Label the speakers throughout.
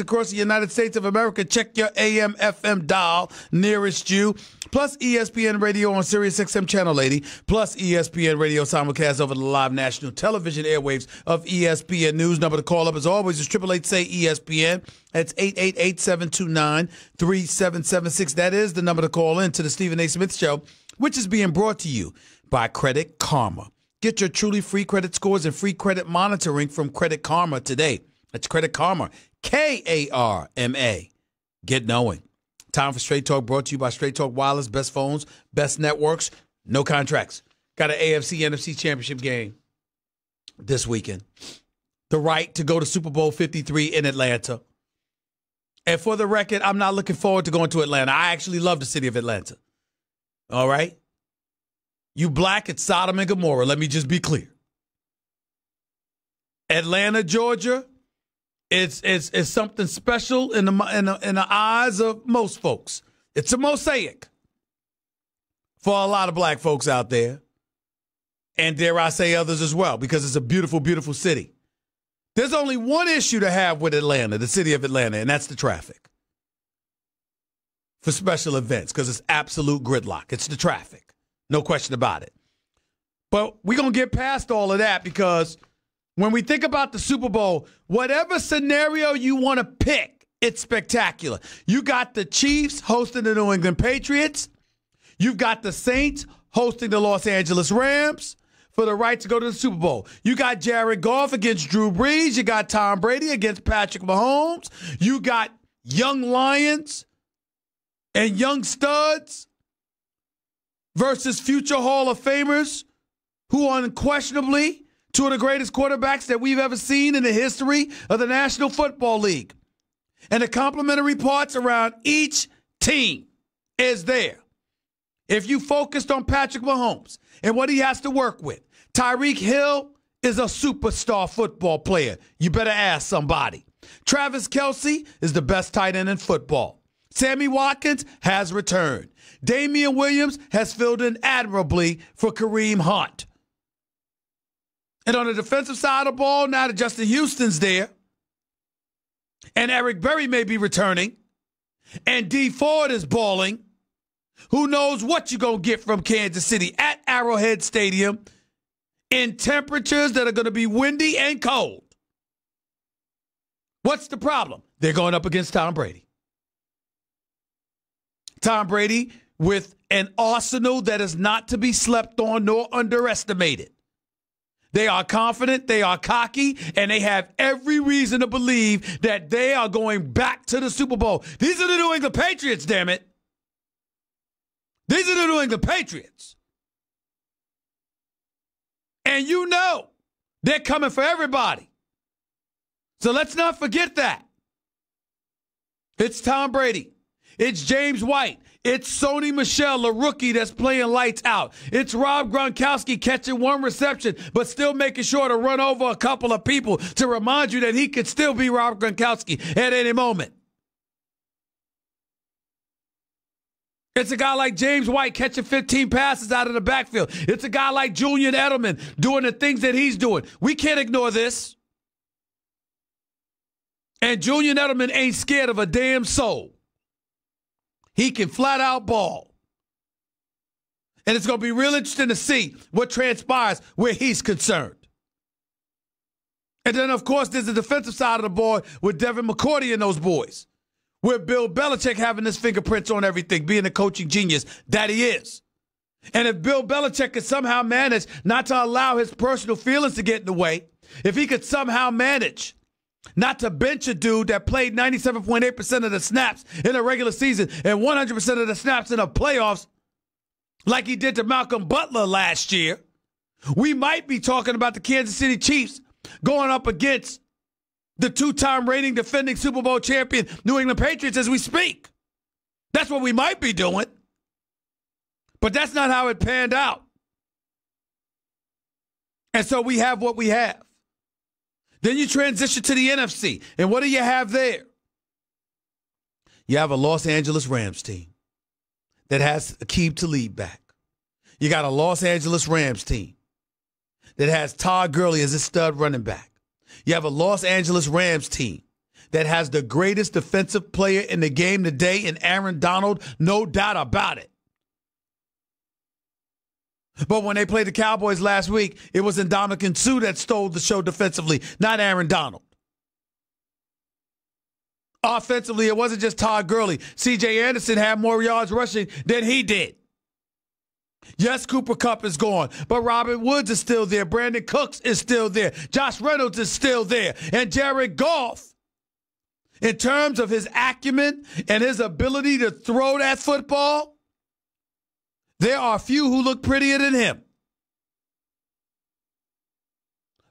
Speaker 1: across the United States of America. Check your AM FM dial nearest you. Plus ESPN Radio on Sirius XM Channel 80. Plus ESPN Radio simulcast over the live national television airwaves of ESPN News. Number to call up as always is 888-SAY-ESPN. That's 888-729-3776. That is the number to call in to the Stephen A. Smith Show, which is being brought to you by Credit Karma. Get your truly free credit scores and free credit monitoring from Credit Karma today. That's Credit Karma. Karma. Get knowing. Time for Straight Talk, brought to you by Straight Talk Wireless. Best phones, best networks, no contracts. Got an AFC NFC championship game this weekend. The right to go to Super Bowl 53 in Atlanta. And for the record, I'm not looking forward to going to Atlanta. I actually love the city of Atlanta. All right? You black, it's Sodom and Gomorrah. Let me just be clear. Atlanta, Georgia, it's something special in the eyes of most folks. It's a mosaic for a lot of black folks out there, and dare I say others as well, because it's a beautiful, beautiful city. There's only one issue to have with Atlanta, the city of Atlanta, and that's the traffic for special events, because it's absolute gridlock. It's the traffic. No question about it. But we're going to get past all of that, because when we think about the Super Bowl, whatever scenario you want to pick, it's spectacular. You got the Chiefs hosting the New England Patriots. You've got the Saints hosting the Los Angeles Rams for the right to go to the Super Bowl. You got Jared Goff against Drew Brees. You got Tom Brady against Patrick Mahomes. You got young Lions and young studs versus future Hall of Famers who are unquestionably two of the greatest quarterbacks that we've ever seen in the history of the National Football League. And the complementary parts around each team is there. If you focused on Patrick Mahomes and what he has to work with, Tyreek Hill is a superstar football player. You better ask somebody. Travis Kelce is the best tight end in football. Sammy Watkins has returned. Damian Williams has filled in admirably for Kareem Hunt. And on the defensive side of the ball, now that Justin Houston's there, and Eric Berry may be returning, and Dee Ford is balling, who knows what you're going to get from Kansas City at Arrowhead Stadium in temperatures that are going to be windy and cold. What's the problem? They're going up against Tom Brady. Tom Brady with an arsenal that is not to be slept on nor underestimated. They are confident, they are cocky, and they have every reason to believe that they are going back to the Super Bowl. These are the New England Patriots, damn it. These are the New England Patriots. And you know they're coming for everybody. So let's not forget that. It's Tom Brady. It's James White. It's Sony Michel, a rookie that's playing lights out. It's Rob Gronkowski catching one reception, but still making sure to run over a couple of people to remind you that he could still be Rob Gronkowski at any moment. It's a guy like James White catching 15 passes out of the backfield. It's a guy like Julian Edelman doing the things that he's doing. We can't ignore this. And Julian Edelman ain't scared of a damn soul. He can flat out ball. And it's going to be real interesting to see what transpires where he's concerned. And then, of course, there's the defensive side of the ball with Devin McCourty and those boys. With Bill Belichick having his fingerprints on everything, being the coaching genius that he is. And if Bill Belichick could somehow manage not to allow his personal feelings to get in the way, if he could somehow manage not to bench a dude that played 97.8% of the snaps in a regular season and 100% of the snaps in the playoffs like he did to Malcolm Butler last year, we might be talking about the Kansas City Chiefs going up against the two-time reigning defending Super Bowl champion New England Patriots as we speak. That's what we might be doing. But that's not how it panned out. And so we have what we have. Then you transition to the NFC. And what do you have there? You have a Los Angeles Rams team that has Aqib Talib back. You got a Los Angeles Rams team that has Todd Gurley as a stud running back. You have a Los Angeles Rams team that has the greatest defensive player in the game today in Aaron Donald, no doubt about it. But when they played the Cowboys last week, it was Ndamukong Suh that stole the show defensively, not Aaron Donald. Offensively, it wasn't just Todd Gurley. C.J. Anderson had more yards rushing than he did. Yes, Cooper Kupp is gone, but Robert Woods is still there. Brandon Cooks is still there. Josh Reynolds is still there. And Jared Goff, in terms of his acumen and his ability to throw that football, there are few who look prettier than him.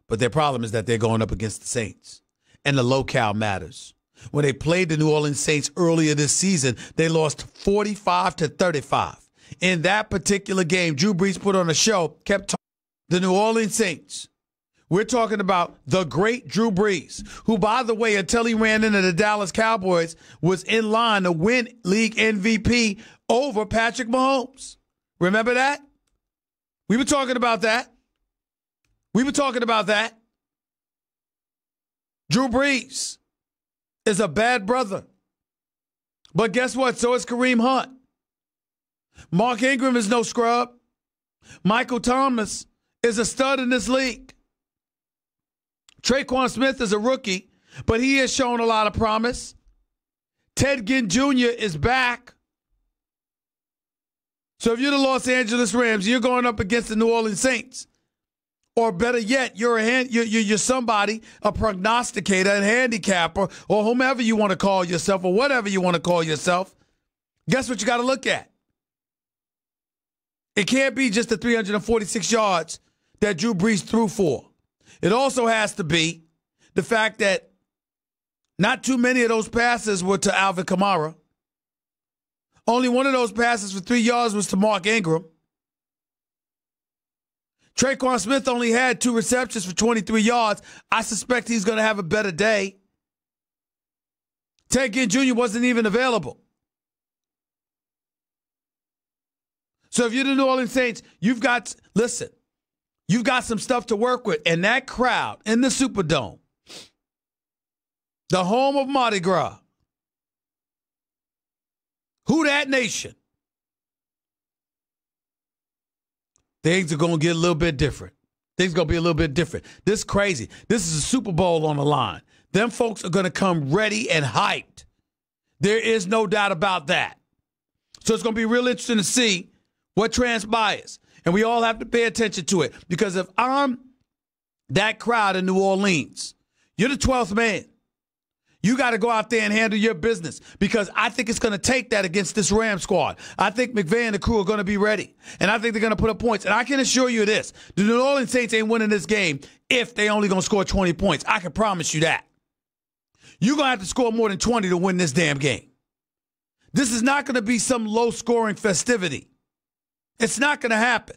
Speaker 1: But their problem is that they're going up against the Saints, and the locale matters. When they played the New Orleans Saints earlier this season, they lost 45-35. In that particular game, Drew Brees put on a show, kept talking. The New Orleans Saints. We're talking about the great Drew Brees, who, by the way, until he ran into the Dallas Cowboys, was in line to win league MVP over Patrick Mahomes. Remember that? We were talking about that. Drew Brees is a bad brother. But guess what? So is Kareem Hunt. Mark Ingram is no scrub. Michael Thomas is a stud in this league. Traquan Smith is a rookie, but he has shown a lot of promise. Ted Ginn Jr. is back. So if you're the Los Angeles Rams, you're going up against the New Orleans Saints. Or better yet, you're somebody, a prognosticator, a handicapper, or whomever you want to call yourself, or whatever you want to call yourself. Guess what you got to look at? It can't be just the 346 yards that Drew Brees threw for. It also has to be the fact that not too many of those passes were to Alvin Kamara. Only one of those passes for 3 yards was to Mark Ingram. Traquan Smith only had 2 receptions for 23 yards. I suspect he's going to have a better day. Ted Ginn Jr. wasn't even available. So if you're the New Orleans Saints, you've got some stuff to work with. And that crowd in the Superdome, the home of Mardi Gras, who that nation, things are going to get a little bit different. Things are going to be a little bit different. This is crazy. This is a Super Bowl on the line. Them folks are going to come ready and hyped. There is no doubt about that. So it's going to be real interesting to see what transpires. And we all have to pay attention to it. Because if I'm that crowd in New Orleans, you're the 12th man. You got to go out there and handle your business, because I think it's going to take that against this Ram squad. I think McVay and the crew are going to be ready, and I think they're going to put up points. And I can assure you this, the New Orleans Saints ain't winning this game if they only going to score 20 points. I can promise you that. You're going to have to score more than 20 to win this damn game. This is not going to be some low-scoring festivity. It's not going to happen.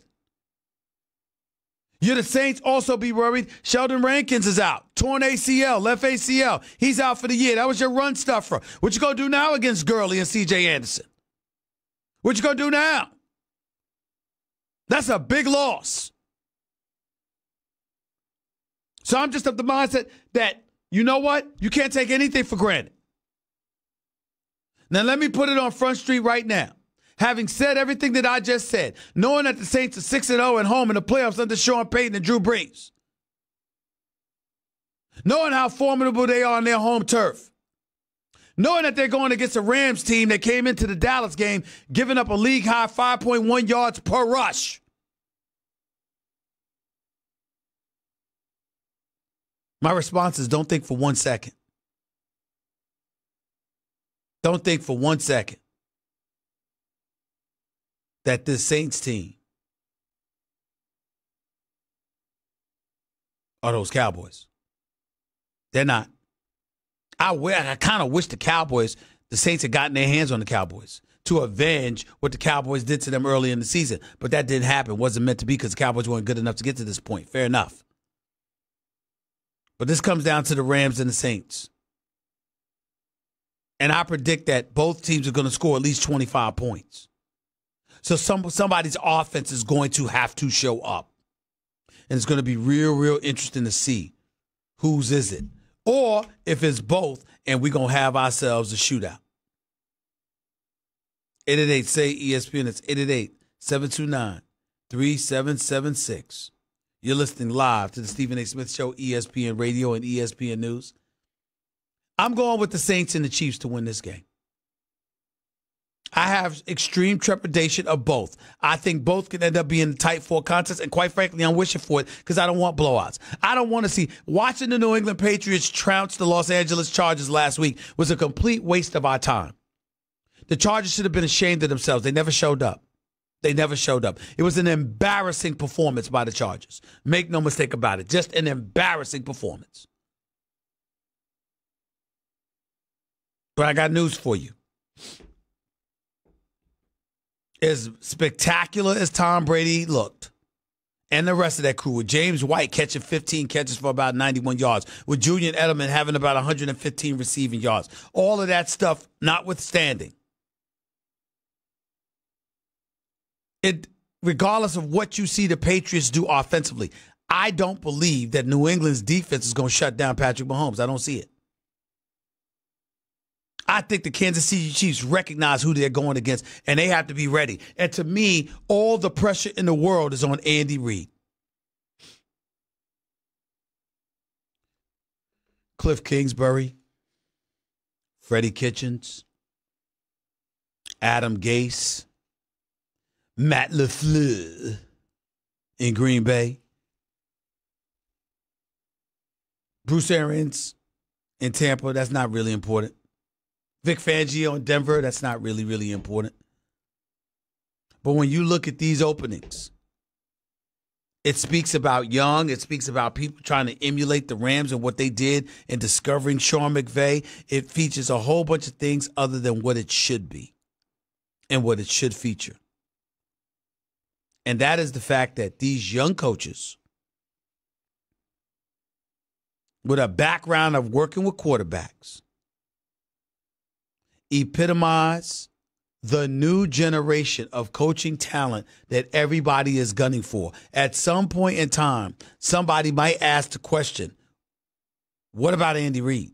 Speaker 1: You're the Saints also be worried. Sheldon Rankins is out. Torn ACL, left ACL. He's out for the year. That was your run stuffer. What you going to do now against Gurley and C.J. Anderson? What you going to do now? That's a big loss. So I'm just of the mindset that, you know what? You can't take anything for granted. Now let me put it on Front Street right now. Having said everything that I just said, knowing that the Saints are 6-0 at home in the playoffs under Sean Payton and Drew Brees, knowing how formidable they are on their home turf, knowing that they're going against a Rams team that came into the Dallas game giving up a league-high 5.1 yards per rush, my response is don't think for 1 second. Don't think for 1 second that this Saints team are those Cowboys. They're not. I kind of wish the Saints had gotten their hands on the Cowboys to avenge what the Cowboys did to them early in the season. But that didn't happen. It wasn't meant to be because the Cowboys weren't good enough to get to this point. Fair enough. But this comes down to the Rams and the Saints. And I predict that both teams are going to score at least 25 points. So somebody's offense is going to have to show up. And it's going to be real, real interesting to see whose is it. or if it's both and we're going to have ourselves a shootout. 888-SAY-ESPN. It's 888-729-3776. You're listening live to the Stephen A. Smith Show, ESPN Radio and ESPN News. I'm going with the Saints and the Chiefs to win this game. I have extreme trepidation of both. I think both could end up being a tight 4 contest, and quite frankly, I'm wishing for it because I don't want blowouts. I don't want to see watching the New England Patriots trounce the Los Angeles Chargers last week was a complete waste of our time. The Chargers should have been ashamed of themselves. They never showed up. They never showed up. It was an embarrassing performance by the Chargers. Make no mistake about it. Just an embarrassing performance. But I got news for you. As spectacular as Tom Brady looked, and the rest of that crew, with James White catching 15 catches for about 91 yards, with Julian Edelman having about 115 receiving yards, all of that stuff notwithstanding, regardless of what you see the Patriots do offensively, I don't believe that New England's defense is going to shut down Patrick Mahomes. I don't see it. I think the Kansas City Chiefs recognize who they're going against, and they have to be ready. And to me, all the pressure in the world is on Andy Reid. Cliff Kingsbury, Freddie Kitchens, Adam Gase, Matt LaFleur in Green Bay, Bruce Arians in Tampa, that's not really important. Vic Fangio in Denver, that's not really, really important. But when you look at these openings, it speaks about young. It speaks about people trying to emulate the Rams and what they did in discovering Sean McVay. It features a whole bunch of things other than what it should be and what it should feature. And that is the fact that these young coaches, with a background of working with quarterbacks, epitomize the new generation of coaching talent that everybody is gunning for. At some point in time, somebody might ask the question, what about Andy Reid?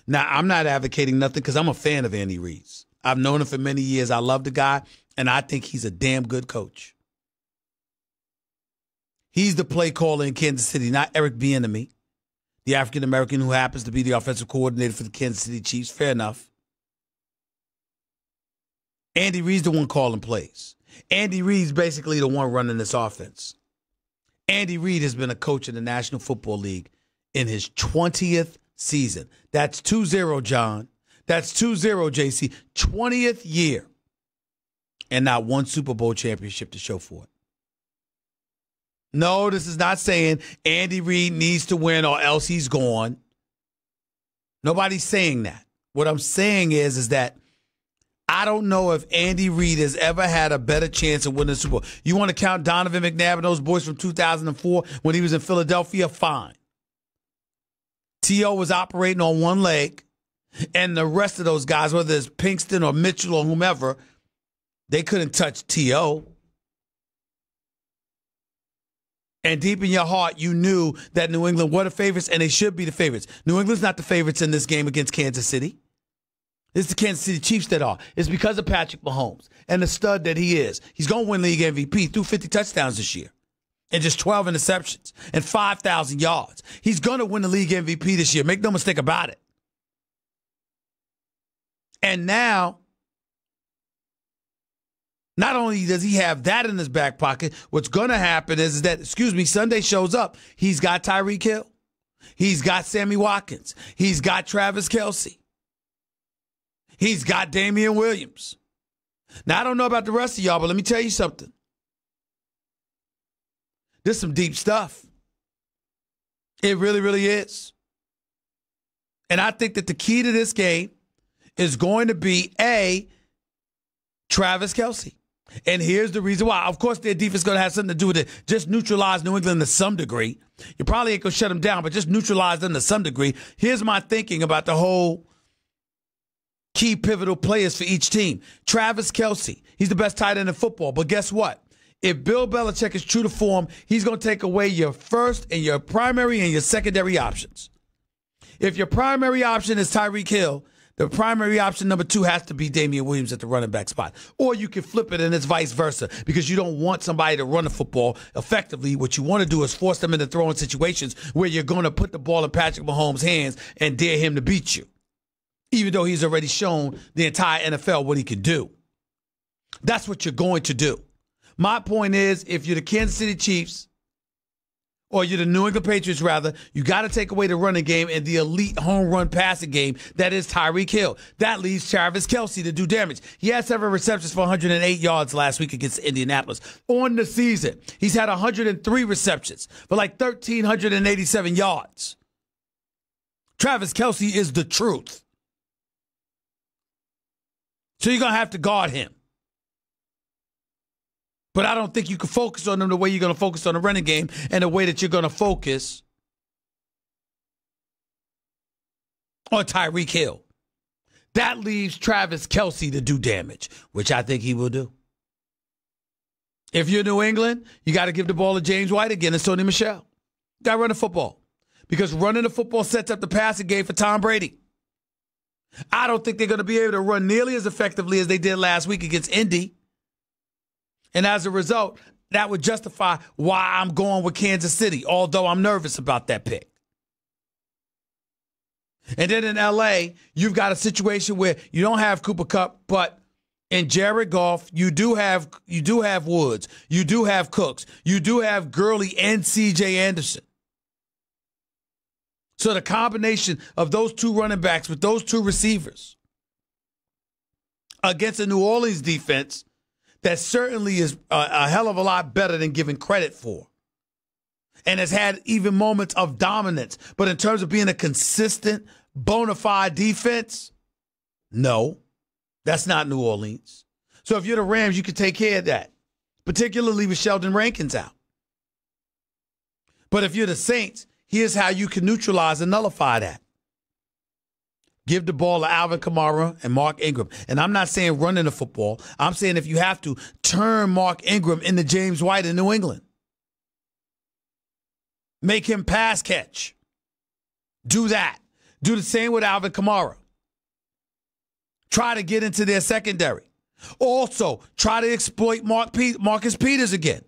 Speaker 1: Now, I'm not advocating nothing because I'm a fan of Andy Reid's. I've known him for many years. I love the guy, and I think he's a damn good coach. He's the play caller in Kansas City, not Eric Bieniemy, the African-American who happens to be the offensive coordinator for the Kansas City Chiefs. Fair enough. Andy Reid's the one calling plays. Andy Reid's basically the one running this offense. Andy Reid has been a coach in the National Football League in his 20th season. That's 2-0, John. That's 2-0, JC. 20th year. And not one Super Bowl championship to show for it. No, this is not saying Andy Reid needs to win or else he's gone. Nobody's saying that. What I'm saying is that I don't know if Andy Reid has ever had a better chance of winning the Super Bowl. You want to count Donovan McNabb and those boys from 2004 when he was in Philadelphia? Fine. T.O. was operating on one leg, and the rest of those guys, whether it's Pinkston or Mitchell or whomever, they couldn't touch T.O. And deep in your heart, you knew that New England were the favorites, and they should be the favorites. New England's not the favorites in this game against Kansas City. It's the Kansas City Chiefs that are. It's because of Patrick Mahomes and the stud that he is. He's going to win league MVP, threw 50 touchdowns this year and just 12 interceptions and 5,000 yards. He's going to win the league MVP this year. Make no mistake about it. And now, not only does he have that in his back pocket, what's going to happen is that, Sunday shows up. He's got Tyreek Hill. He's got Sammy Watkins. He's got Travis Kelce. He's got Damian Williams. Now, I don't know about the rest of y'all, but let me tell you something. This is some deep stuff. It really, really is. And I think that the key to this game is going to be, Travis Kelce. And here's the reason why. Of course, their defense is going to have something to do with it. Just neutralize New England to some degree. You probably ain't going to shut them down, but just neutralize them to some degree. Here's my thinking about the whole key pivotal players for each team. Travis Kelce, he's the best tight end in football. But guess what? If Bill Belichick is true to form, he's going to take away your first and your primary and your secondary options. If your primary option is Tyreek Hill, the primary option number 2 has to be Damian Williams at the running back spot. Or you can flip it and it's vice versa because you don't want somebody to run the football effectively. What you want to do is force them into throwing situations where you're going to put the ball in Patrick Mahomes' hands and dare him to beat you, even though he's already shown the entire NFL what he can do. That's what you're going to do. My point is, if you're the Kansas City Chiefs, or you're the New England Patriots, rather, you got to take away the running game and the elite home run passing game that is Tyreek Hill. That leaves Travis Kelce to do damage. He had 7 receptions for 108 yards last week against Indianapolis. On the season, he's had 103 receptions for like 1,387 yards. Travis Kelce is the truth. So you're going to have to guard him. But I don't think you can focus on them the way you're going to focus on the running game and the way that you're going to focus on Tyreek Hill. That leaves Travis Kelce to do damage, which I think he will do. If you're New England, you got to give the ball to James White again and Sony Michel. Got to run the football because running the football sets up the passing game for Tom Brady. I don't think they're going to be able to run nearly as effectively as they did last week against Indy. And as a result, that would justify why I'm going with Kansas City, although I'm nervous about that pick. And then in L.A., you've got a situation where you don't have Cooper Kupp, but in Jared Goff, you do have Woods, you do have Cooks, you do have Gurley and C.J. Anderson. So the combination of those 2 running backs with those 2 receivers against a New Orleans defense that certainly is a hell of a lot better than given credit for. And has had even moments of dominance. But in terms of being a consistent, bona fide defense, no, that's not New Orleans. So if you're the Rams, you can take care of that, particularly with Sheldon Rankins out. But if you're the Saints, here's how you can neutralize and nullify that. Give the ball to Alvin Kamara and Mark Ingram. And I'm not saying running the football. I'm saying if you have to, turn Mark Ingram into James White in New England. Make him pass catch. Do that. Do the same with Alvin Kamara. Try to get into their secondary. Also, try to exploit Marcus Peters again.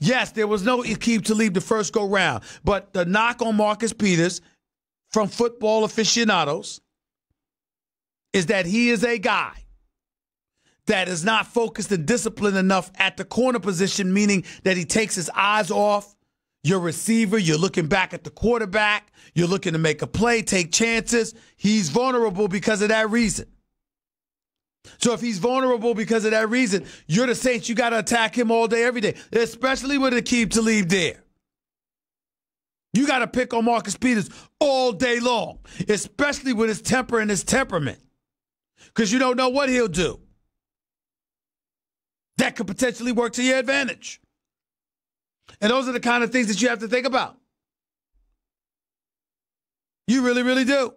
Speaker 1: Yes, there was no Aqib Talib the first go round, but the knock on Marcus Peters from football aficionados is that he is a guy that is not focused and disciplined enough at the corner position, meaning that he takes his eyes off your receiver. You're looking back at the quarterback. You're looking to make a play, take chances. He's vulnerable because of that reason. So if he's vulnerable because of that reason, you're the Saints. You got to attack him all day, every day, especially with Aqib Talib there. You got to pick on Marcus Peters all day long, especially with his temper and his temperament, because you don't know what he'll do. That could potentially work to your advantage. And those are the kind of things that you have to think about. You really, really do.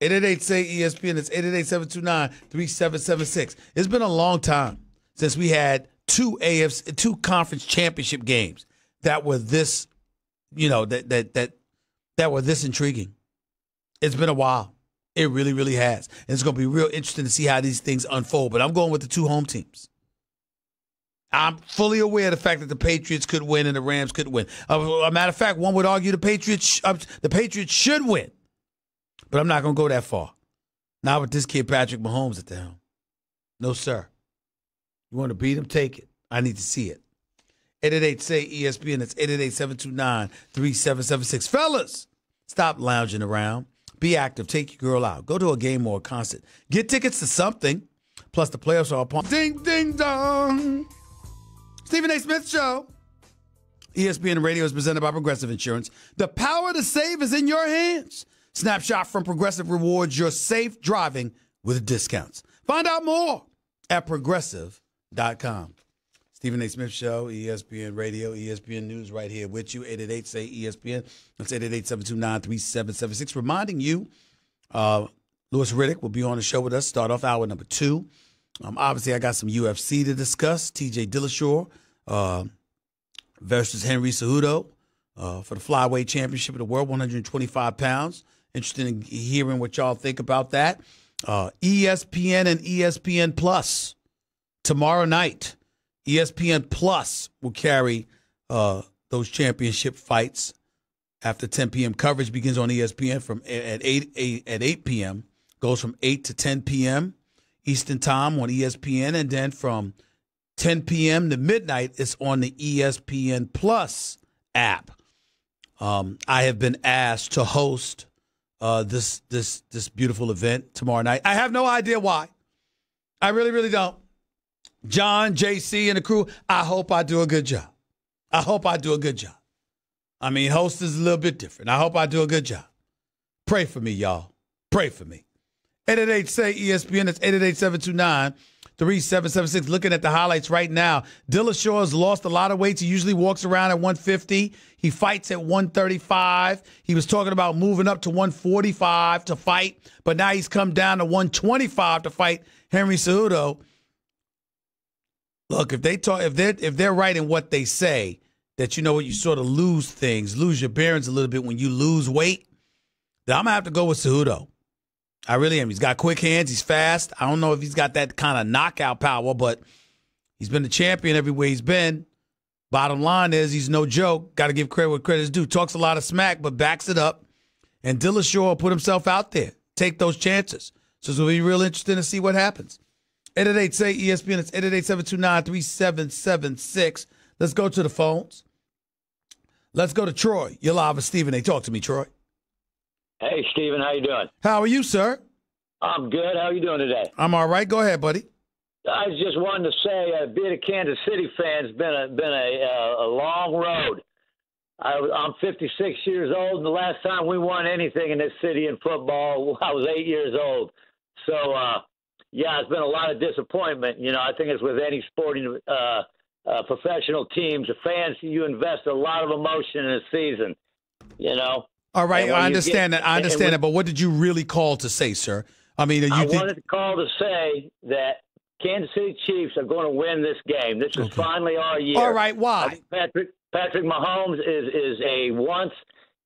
Speaker 1: Say ESPN. It's 888-729-3776. It's been a long time since we had two conference championship games that were this, that were this intriguing. It's been a while. It really, really has. And it's going to be real interesting to see how these things unfold. But I'm going with the 2 home teams. I'm fully aware of the fact that the Patriots could win and the Rams could win. A matter of fact, one would argue the Patriots should win. But I'm not going to go that far. Not with this kid, Patrick Mahomes, at the helm. No, sir. You want to beat him? Take it. I need to see it. 888-SAY-ESPN. That's 888-729-3776. Fellas, stop lounging around. Be active. Take your girl out. Go to a game or a concert. Get tickets to something. Plus, the playoffs are upon. Ding, ding, dong. Stephen A. Smith Show. ESPN Radio is presented by Progressive Insurance. The power to save is in your hands. Snapshot from Progressive rewards your safe driving with discounts. Find out more at progressive.com. Stephen A. Smith Show, ESPN Radio, ESPN News right here with you. 888-SAY-ESPN. That's 888-729-3776. Reminding you, Louis Riddick will be on the show with us. Start off hour number 2. Obviously, I got some UFC to discuss. TJ Dillashaw versus Henry Cejudo for the flyweight championship of the world, 125 pounds. Interested in hearing what y'all think about that. ESPN and ESPN Plus tomorrow night. ESPN Plus will carry those championship fights after 10 p.m. Coverage begins on ESPN at 8 p.m. Goes from 8 to 10 p.m. Eastern Time on ESPN, and then from 10 p.m. to midnight, it's on the ESPN Plus app. I have been asked to host this beautiful event tomorrow night. I have no idea why. I really, really don't. John, JC, and the crew, I hope I do a good job. I mean, host is a little bit different. I hope I do a good job. Pray for me, y'all. Pray for me. 888-SAY-ESPN. That's 888-729-3776. Looking at the highlights right now, Dillashaw has lost a lot of weight. He usually walks around at 150. He fights at 135. He was talking about moving up to 145 to fight, but now he's come down to 125 to fight Henry Cejudo. Look, if they're right in what they say, that you know what, you sort of lose your bearings a little bit when you lose weight, then I'm going to have to go with Cejudo. I really am. He's got quick hands. He's fast. I don't know if he's got that kind of knockout power, but he's been the champion everywhere he's been. Bottom line is he's no joke. Got to give credit where credit's due. Talks a lot of smack, but backs it up. And Dillashaw will put himself out there. Take those chances. So it's going to be real interesting to see what happens. 888-SAY-ESPN. It's 888-729-3776. Let's go to the phones. Let's go to Troy. You're live with Stephen. Talk to me, Troy.
Speaker 2: Hey, Stephen. How you doing?
Speaker 1: How are you, sir?
Speaker 2: I'm good. How are you doing today?
Speaker 1: I'm all right. Go ahead, buddy.
Speaker 2: I just wanted to say, being a Kansas City fan has been a long road. I'm 56 years old, and the last time we won anything in this city in football, I was 8 years old. So, yeah, it's been a lot of disappointment. You know, I think it's with any sporting professional teams. The fans, you invest a lot of emotion in a season, you know.
Speaker 1: All right, I understand that. I understand that. But what did you really call to say, sir? I mean,
Speaker 2: I wanted to call to say that Kansas City Chiefs are going to win this game. This is finally our year.
Speaker 1: All right, why?
Speaker 2: I think Patrick Mahomes is a once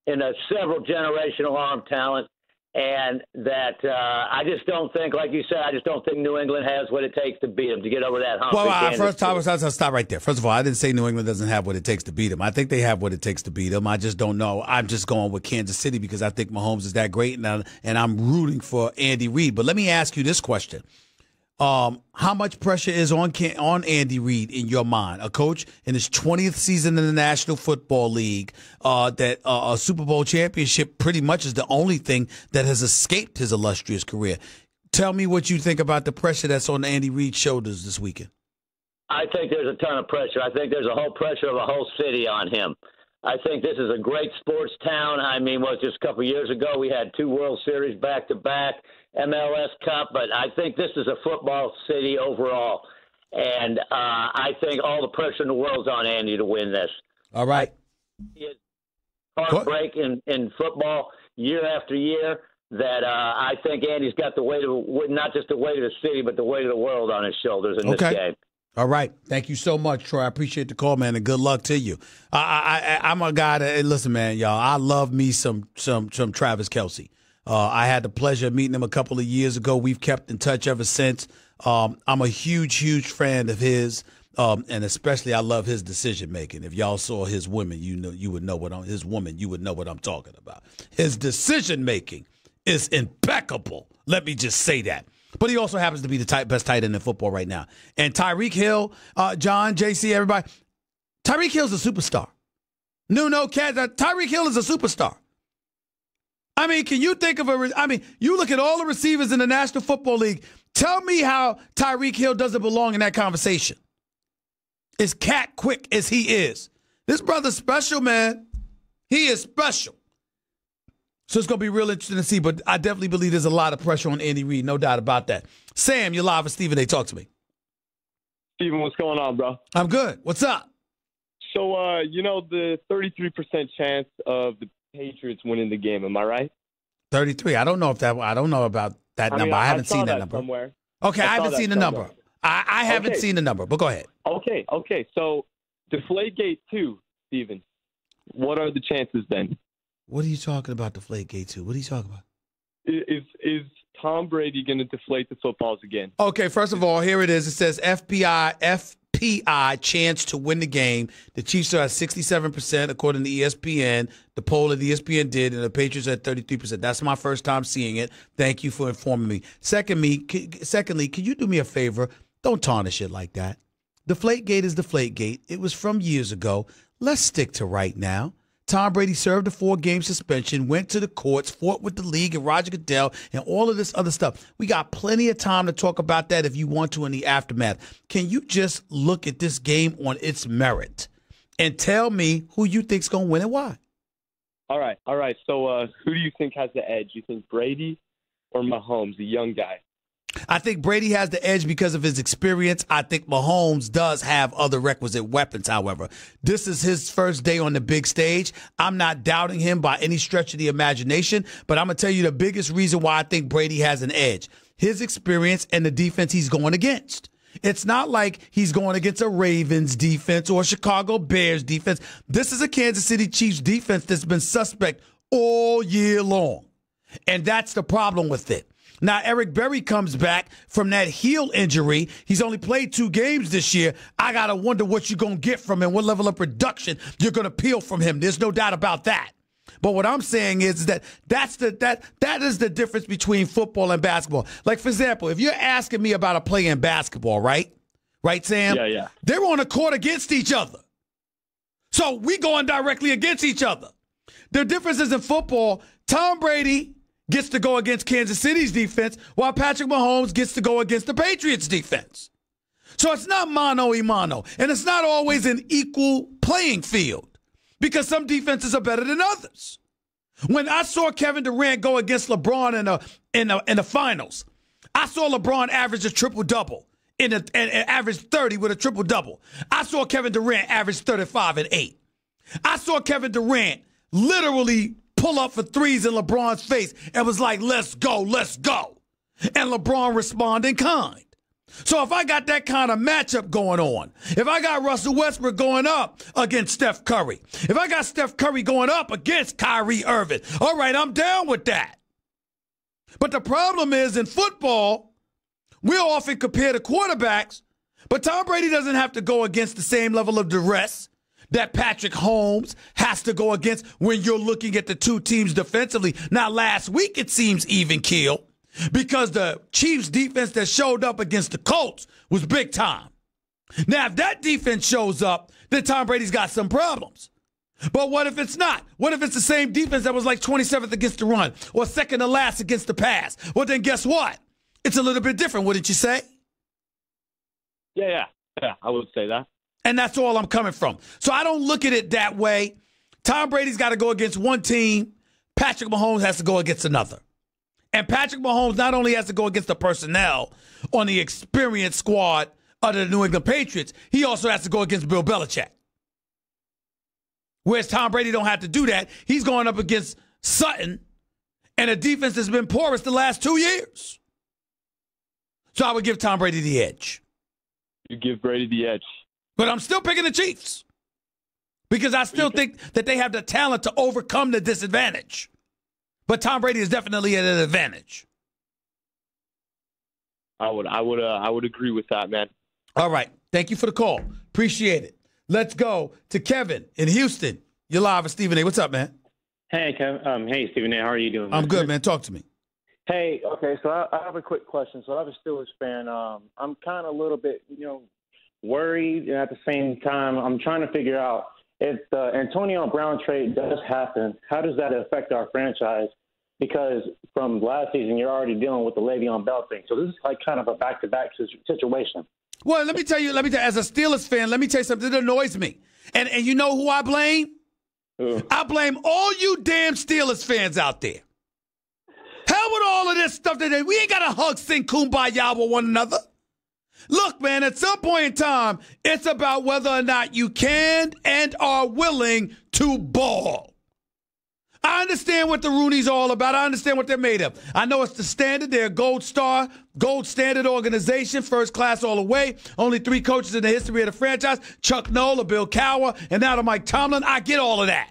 Speaker 2: in a several generational arm talent, and that I just don't think, like you said, I just don't think New England has what it takes to beat them, to get over that hump.
Speaker 1: Well, first, I'll stop right there. First of all, I didn't say New England doesn't have what it takes to beat them. I think they have what it takes to beat them. I just don't know. I'm just going with Kansas City because I think Mahomes is that great, and I'm rooting for Andy Reid. But let me ask you this question. How much pressure is on Andy Reid in your mind? A coach in his 20th season in the National Football League, that a Super Bowl championship pretty much is the only thing that has escaped his illustrious career. Tell me what you think about the pressure that's on Andy Reid's shoulders this weekend.
Speaker 2: I think there's a ton of pressure. I think there's a whole pressure of a whole city on him. I think this is a great sports town. I mean, just a couple of years ago, we had 2 World Series back-to-back, MLS Cup, but I think this is a football city overall. And I think all the pressure in the world's on Andy to win this.
Speaker 1: All right.
Speaker 2: It's heartbreak in football year after year that I think Andy's got the weight of, not just the weight of the city, but the weight of the world on his shoulders in this game.
Speaker 1: All right. Thank you so much, Troy. I appreciate the call, man, and good luck to you. I'm a guy that, listen, man, y'all, I love me some Travis Kelce. I had the pleasure of meeting him a couple of years ago. We've kept in touch ever since. I'm a huge fan of his, and especially I love his decision making. If y'all saw his women, you would know what I'm talking about. His decision making is impeccable. Let me just say that. But he also happens to be the best tight end in football right now. And Tyreek Hill, John, JC, everybody, Tyreek Hill's a superstar. Tyreek Hill is a superstar. I mean, can you think of you look at all the receivers in the National Football League. Tell me how Tyreek Hill doesn't belong in that conversation. As cat quick as he is. This brother's special, man. He is special. So it's going to be real interesting to see, but I definitely believe there's a lot of pressure on Andy Reid, no doubt about that. Sam, you're live with Stephen A. Talk to me.
Speaker 3: Stephen, what's going on, bro?
Speaker 1: I'm good. What's up?
Speaker 3: So, the 33% chance of the Patriots winning the game, am I right?
Speaker 1: 33. I don't know about that number. I haven't seen that number.
Speaker 3: Somewhere.
Speaker 1: Okay, I haven't seen the number. I haven't seen the number, but go ahead.
Speaker 3: Okay. So, Deflategate 2, Steven, what are the chances then?
Speaker 1: What are you talking about, Deflategate 2? What are you talking about?
Speaker 3: Is Tom Brady going to deflate the footballs again?
Speaker 1: Okay, first of all, here it is. It says FPI chance to win the game. The Chiefs are at 67%, according to ESPN. The poll that ESPN did, and the Patriots are at 33%. That's my first time seeing it. Thank you for informing me. Secondly, can you do me a favor? Don't tarnish it like that. Deflategate is Deflategate. It was from years ago. Let's stick to right now. Tom Brady served a 4-game suspension, went to the courts, fought with the league and Roger Goodell and all of this other stuff. We got plenty of time to talk about that if you want to in the aftermath. Can you just look at this game on its merit and tell me who you think's going to win and why?
Speaker 3: All right. So who do you think has the edge? You think Brady or Mahomes, the young guy?
Speaker 1: I think Brady has the edge because of his experience. I think Mahomes does have other requisite weapons, however. This is his first day on the big stage. I'm not doubting him by any stretch of the imagination, but I'm going to tell you the biggest reason why I think Brady has an edge. His experience and the defense he's going against. It's not like he's going against a Ravens defense or a Chicago Bears defense. This is a Kansas City Chiefs defense that's been suspect all year long, and that's the problem with it. Now, Eric Berry comes back from that heel injury. He's only played 2 games this year. I got to wonder what you're going to get from him, what level of production you're going to peel from him. There's no doubt about that. But what I'm saying is that that is the difference between football and basketball. Like, for example, if you're asking me about a play in basketball, right? Right, Sam?
Speaker 3: Yeah.
Speaker 1: They're on a court against each other. So we going directly against each other. The difference is in football, Tom Brady gets to go against Kansas City's defense, while Patrick Mahomes gets to go against the Patriots' defense. So it's not mano a mano, and it's not always an equal playing field because some defenses are better than others. When I saw Kevin Durant go against LeBron in the finals, I saw LeBron average a triple-double and average 30 with a triple-double. I saw Kevin Durant average 35 and 8. I saw Kevin Durant literally pull up for threes in LeBron's face and was like, let's go. And LeBron responded in kind. So if I got that kind of matchup going on, if I got Russell Westbrook going up against Steph Curry, if I got Steph Curry going up against Kyrie Irving, all right, I'm down with that. But the problem is in football, we'll often compare the quarterbacks, but Tom Brady doesn't have to go against the same level of duress that Patrick Mahomes has to go against when you're looking at the two teams defensively. Now, last week it seems even keel because the Chiefs defense that showed up against the Colts was big time. Now, if that defense shows up, then Tom Brady's got some problems. But what if it's not? What if it's the same defense that was like 27th against the run or second to last against the pass? Well, then guess what? It's a little bit different, wouldn't you say?
Speaker 3: Yeah, I would say that.
Speaker 1: And that's all I'm coming from. So I don't look at it that way. Tom Brady's got to go against one team. Patrick Mahomes has to go against another. And Patrick Mahomes not only has to go against the personnel on the experienced squad of the New England Patriots, he also has to go against Bill Belichick. Whereas Tom Brady don't have to do that. He's going up against Sutton and a defense that's been porous the last 2 years. So I would give Tom Brady the edge.
Speaker 3: You give Brady the edge.
Speaker 1: But I'm still picking the Chiefs because I still think that they have the talent to overcome the disadvantage. But Tom Brady is definitely at an advantage.
Speaker 3: I would agree with that, man.
Speaker 1: All right. Thank you for the call. Appreciate it. Let's go to Kevin in Houston. You're live with Stephen A. What's up, man?
Speaker 4: Hey, Kevin. Hey, Stephen A. How are you doing, man?
Speaker 1: I'm good, man. Talk to me.
Speaker 4: Hey, okay, so I have a quick question. So I'm a Steelers fan. I'm kind of a little bit, worried, and at the same time, I'm trying to figure out if the Antonio Brown trade does happen, how does that affect our franchise? Because from last season, you're already dealing with the Le'Veon Bell thing. So this is like kind of a back-to-back situation.
Speaker 1: Well, let me tell you, as a Steelers fan, let me tell you something that annoys me. And you know who I blame?
Speaker 4: Who?
Speaker 1: I blame all you damn Steelers fans out there. Hell with all of this stuff that we ain't got to hug, sing kumbaya with one another. Look, man, at some point in time, it's about whether or not you can and are willing to ball. I understand what the Rooney's all about. I understand what they're made of. I know it's the standard. They're a gold standard organization, first class all the way. Only 3 coaches in the history of the franchise, Chuck Noll, Bill Cowher, and now to Mike Tomlin. I get all of that.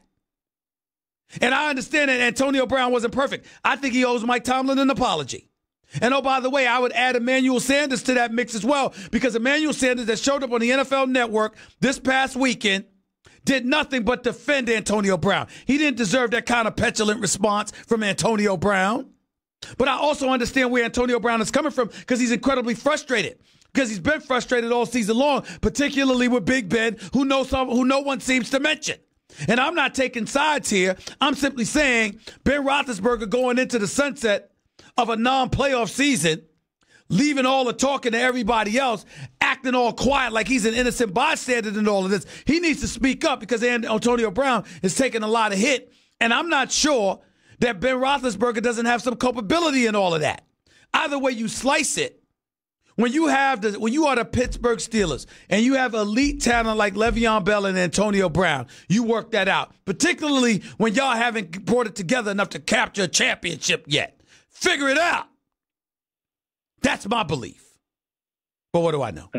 Speaker 1: And I understand that Antonio Brown wasn't perfect. I think he owes Mike Tomlin an apology. And oh, by the way, I would add Emmanuel Sanders to that mix as well, because Emmanuel Sanders that showed up on the NFL Network this past weekend did nothing but defend Antonio Brown. He didn't deserve that kind of petulant response from Antonio Brown. But I also understand where Antonio Brown is coming from, because he's incredibly frustrated. Because he's been frustrated all season long, particularly with Big Ben, who no one seems to mention. And I'm not taking sides here. I'm simply saying Ben Roethlisberger going into the sunset of a non-playoff season, leaving all the talking to everybody else, acting all quiet like he's an innocent bystander in all of this. He needs to speak up, because Antonio Brown is taking a lot of hit. And I'm not sure that Ben Roethlisberger doesn't have some culpability in all of that. Either way you slice it, when you are the Pittsburgh Steelers and you have elite talent like Le'Veon Bell and Antonio Brown, you work that out, particularly when y'all haven't brought it together enough to capture a championship yet. Figure it out. That's my belief. But what do I know?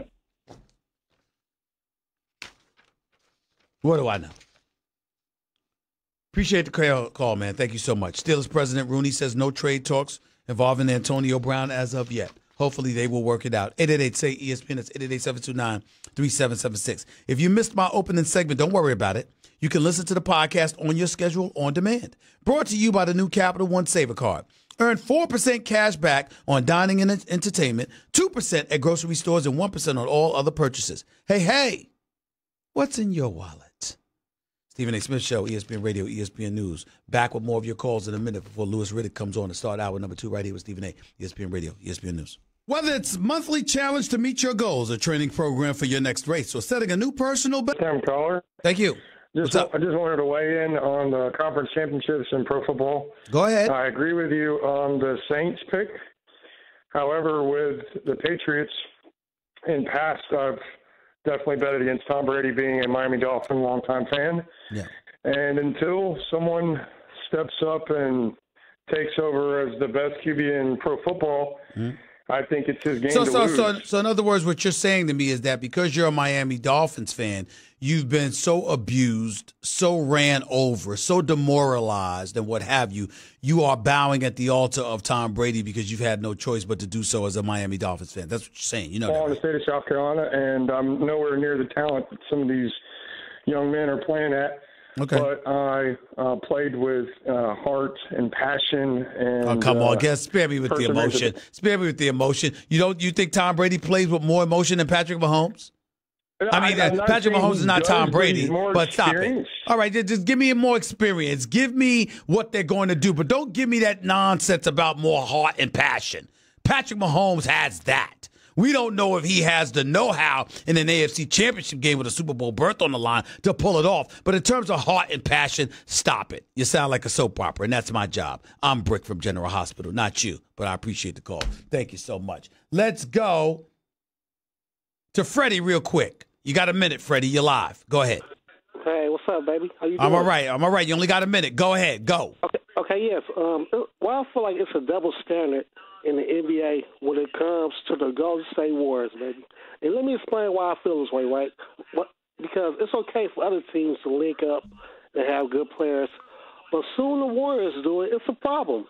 Speaker 1: What do I know? Appreciate the call, man. Thank you so much. Steelers President Rooney says no trade talks involving Antonio Brown as of yet. Hopefully they will work it out. 888-SAY-ESPN. That's 888-729-3776. If you missed my opening segment, don't worry about it. You can listen to the podcast on your schedule on demand. Brought to you by the new Capital One Saver Card. Earn 4% cash back on dining and entertainment, 2% at grocery stores, and 1% on all other purchases. Hey, what's in your wallet? Stephen A. Smith Show, ESPN Radio, ESPN News. Back with more of your calls in a minute before Louis Riddick comes on to start hour number 2 right here with Stephen A. ESPN Radio, ESPN News. Whether it's monthly challenge to meet your goals or training program for your next race or setting a new personal best.
Speaker 5: Sam Caller.
Speaker 1: Thank you.
Speaker 5: I just wanted to weigh in on the conference championships in pro football.
Speaker 1: Go ahead.
Speaker 5: I agree with you on the Saints pick. However, with the Patriots in past, I've definitely betted against Tom Brady, being a Miami Dolphin longtime fan.
Speaker 1: Yeah.
Speaker 5: And until someone steps up and takes over as the best QB in pro football, I think it's his game to lose.
Speaker 1: So in other words, what you're saying to me is that because you're a Miami Dolphins fan, you've been so abused, so ran over, so demoralized, and what have you, you are bowing at the altar of Tom Brady because you've had no choice but to do so as a Miami Dolphins fan. That's what you're saying. You know that,
Speaker 5: in the state of South Carolina, and I'm nowhere near the talent that some of these young men are playing at.
Speaker 1: Okay.
Speaker 5: But I played with heart and passion and.
Speaker 1: Oh, come on, spare me with the emotion. Spare me with the emotion. You think Tom Brady plays with more emotion than Patrick Mahomes? I mean, Patrick Mahomes is not Tom Brady, but stop it. All right, just give me more experience. Give me what they're going to do, but don't give me that nonsense about more heart and passion. Patrick Mahomes has that. We don't know if he has the know-how in an AFC championship game with a Super Bowl berth on the line to pull it off. But in terms of heart and passion, stop it. You sound like a soap opera, and that's my job. I'm Brick from General Hospital, not you, but I appreciate the call. Thank you so much. Let's go to Freddie real quick. You got a minute, Freddie. You're live. Go ahead.
Speaker 6: Hey, what's up, baby? How you doing?
Speaker 1: I'm all right. You only got a minute. Go ahead. Go.
Speaker 6: Okay, yes. Well, I feel like it's a double standard in the NBA when it comes to the Golden State Warriors, baby. And let me explain why I feel this way, right? Because it's okay for other teams to link up and have good players, but soon the Warriors do it. It's a problem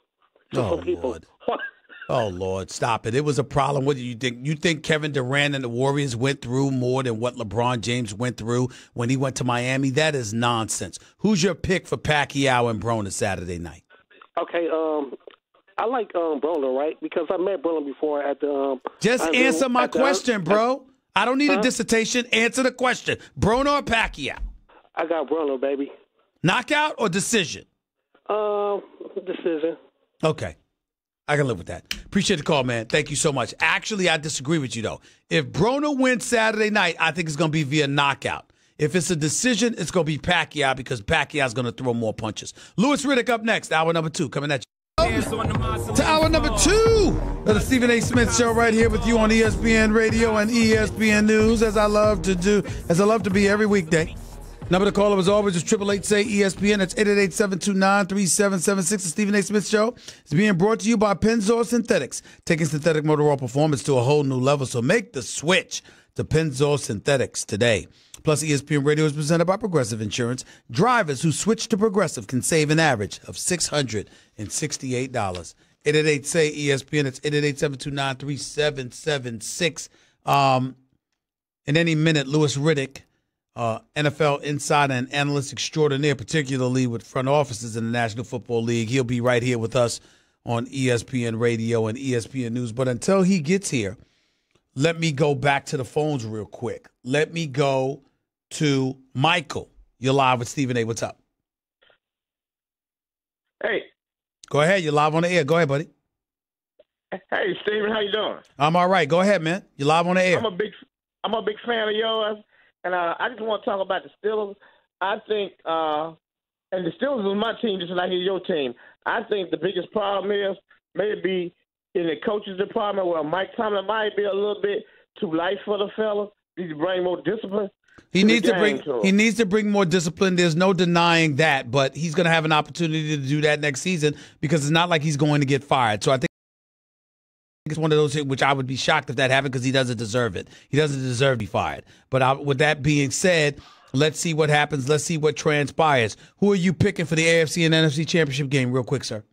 Speaker 6: to some people.
Speaker 1: Lord. Oh, Lord, stop it. It was a problem. What do you think? You think Kevin Durant and the Warriors went through more than what LeBron James went through when he went to Miami? That is nonsense. Who's your pick for Pacquiao and Broner Saturday night?
Speaker 6: Okay, I like Broner, right? Because I met Broner before at the
Speaker 1: Just answer my question, bro. I don't need a dissertation. Answer the question. Broner or Pacquiao?
Speaker 6: I got Broner, baby.
Speaker 1: Knockout or decision?
Speaker 6: Decision.
Speaker 1: Okay. I can live with that. Appreciate the call, man. Thank you so much. Actually, I disagree with you, though. If Broner wins Saturday night, I think it's going to be via knockout. If it's a decision, it's going to be Pacquiao because Pacquiao's going to throw more punches. Louis Riddick up next, hour number 2, coming at you. To hour number 2 of the Stephen A. Smith Show right here with you on ESPN Radio and ESPN News, as I love to do, as I love to be every weekday. Number to call as always is 888-SAY-ESPN. That's 888-729-3776. The Stephen A. Smith Show is being brought to you by Pennzoil Synthetics, taking synthetic motor oil performance to a whole new level. So make the switch to Pennzoil Synthetics today. Plus, ESPN Radio is presented by Progressive Insurance. Drivers who switch to Progressive can save an average of $668. 888-SAY-ESPN. That's 888-729-3776. In any minute, Louis Riddick, NFL insider and analyst extraordinaire, particularly with front offices in the National Football League. He'll be right here with us on ESPN Radio and ESPN News. But until he gets here, let me go back to the phones real quick. Let me go to Michael. You're live with Stephen A. What's up?
Speaker 7: Hey.
Speaker 1: Go ahead. You're live on the air. Go ahead, buddy.
Speaker 7: Hey, Stephen. How you doing?
Speaker 1: I'm all right. Go ahead, man. You're live on the air.
Speaker 7: I'm a big fan of yours. And I just want to talk about the Steelers. I think, and the Steelers was my team just like your team. I think the biggest problem is maybe in the coaches department where Mike Tomlin might be a little bit too light for the fella. He needs to bring more discipline.
Speaker 1: He needs to bring more discipline. There's no denying that, but he's going to have an opportunity to do that next season because it's not like he's going to get fired. So I think it's one of those which I would be shocked if that happened because he doesn't deserve it. He doesn't deserve to be fired. But with that being said, let's see what happens. Let's see what transpires. Who are you picking for the AFC and NFC Championship game real quick, sir?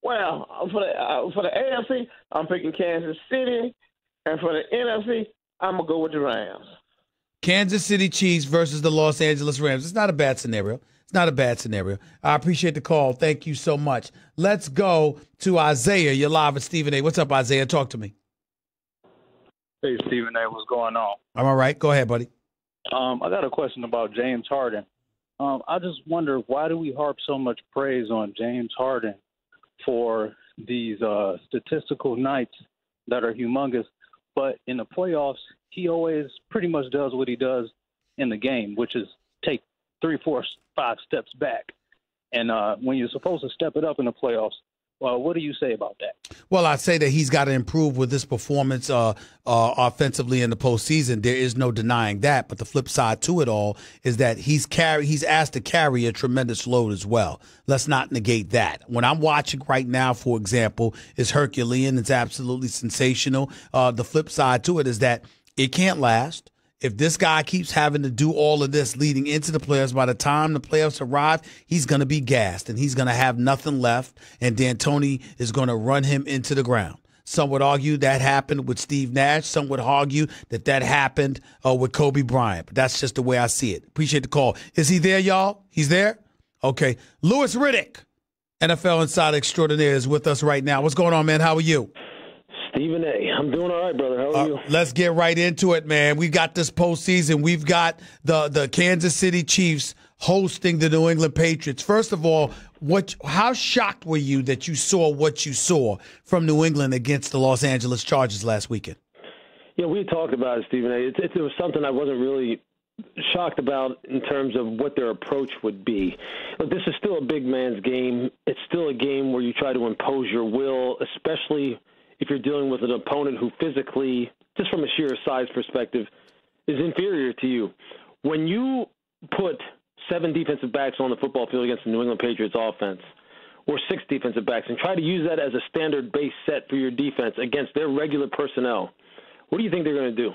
Speaker 7: Well, for the AFC, I'm picking Kansas City. And for the NFC, I'm going to go with the Rams.
Speaker 1: Kansas City Chiefs versus the Los Angeles Rams. It's not a bad scenario. Not a bad scenario. I appreciate the call. Thank you so much. Let's go to Isaiah. You're live with Stephen A. What's up, Isaiah? Talk to me.
Speaker 8: Hey, Stephen A. What's going on?
Speaker 1: I'm all right. Go ahead, buddy.
Speaker 8: I got a question about James Harden. I just wonder, why do we harp so much praise on James Harden for these statistical nights that are humongous, but in the playoffs, he always pretty much does what he does in the game, which is take 3, 4, 5 steps back. And when you're supposed to step it up in the playoffs, well, what do you say about that?
Speaker 1: Well, I say that he's got to improve with this performance offensively in the postseason. There is no denying that. But the flip side to it all is that he's asked to carry a tremendous load as well. Let's not negate that. When I'm watching right now, for example, is Herculean. It's absolutely sensational. The flip side to it is that it can't last. If this guy keeps having to do all of this leading into the playoffs, by the time the playoffs arrive, he's going to be gassed and he's going to have nothing left. And D'Antoni is going to run him into the ground. Some would argue that happened with Steve Nash. Some would argue that happened with Kobe Bryant. But that's just the way I see it. Appreciate the call. Is he there, y'all? He's there? Okay. Louis Riddick, NFL insider extraordinaire, is with us right now. What's going on, man? How are you?
Speaker 9: Stephen A. I'm doing all right, brother. How are you?
Speaker 1: Let's get right into it, man. We've got this postseason. We've got the Kansas City Chiefs hosting the New England Patriots. First of all, how shocked were you that you saw what you saw from New England against the Los Angeles Chargers last weekend?
Speaker 9: Yeah, we talked about it, Stephen A. It was something I wasn't really shocked about in terms of what their approach would be. Look, this is still a big man's game. It's still a game where you try to impose your will, especially if you're dealing with an opponent who physically, just from a sheer size perspective, is inferior to you. When you put 7 defensive backs on the football field against the New England Patriots offense, or 6 defensive backs, and try to use that as a standard base set for your defense against their regular personnel, what do you think they're going to do?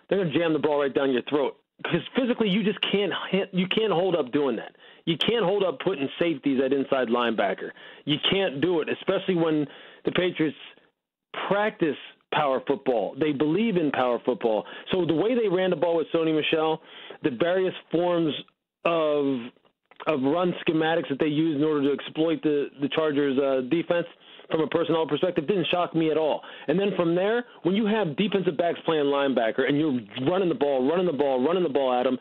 Speaker 9: They're going to jam the ball right down your throat. Because physically, you just can't hold up doing that. You can't hold up putting safeties at inside linebacker. You can't do it, especially when the Patriots practice power football. They believe in power football. So the way they ran the ball with Sony Michel, the various forms of run schematics that they used in order to exploit the Chargers' defense from a personnel perspective didn't shock me at all. And then from there, when you have defensive backs playing linebacker and you're running the ball at them,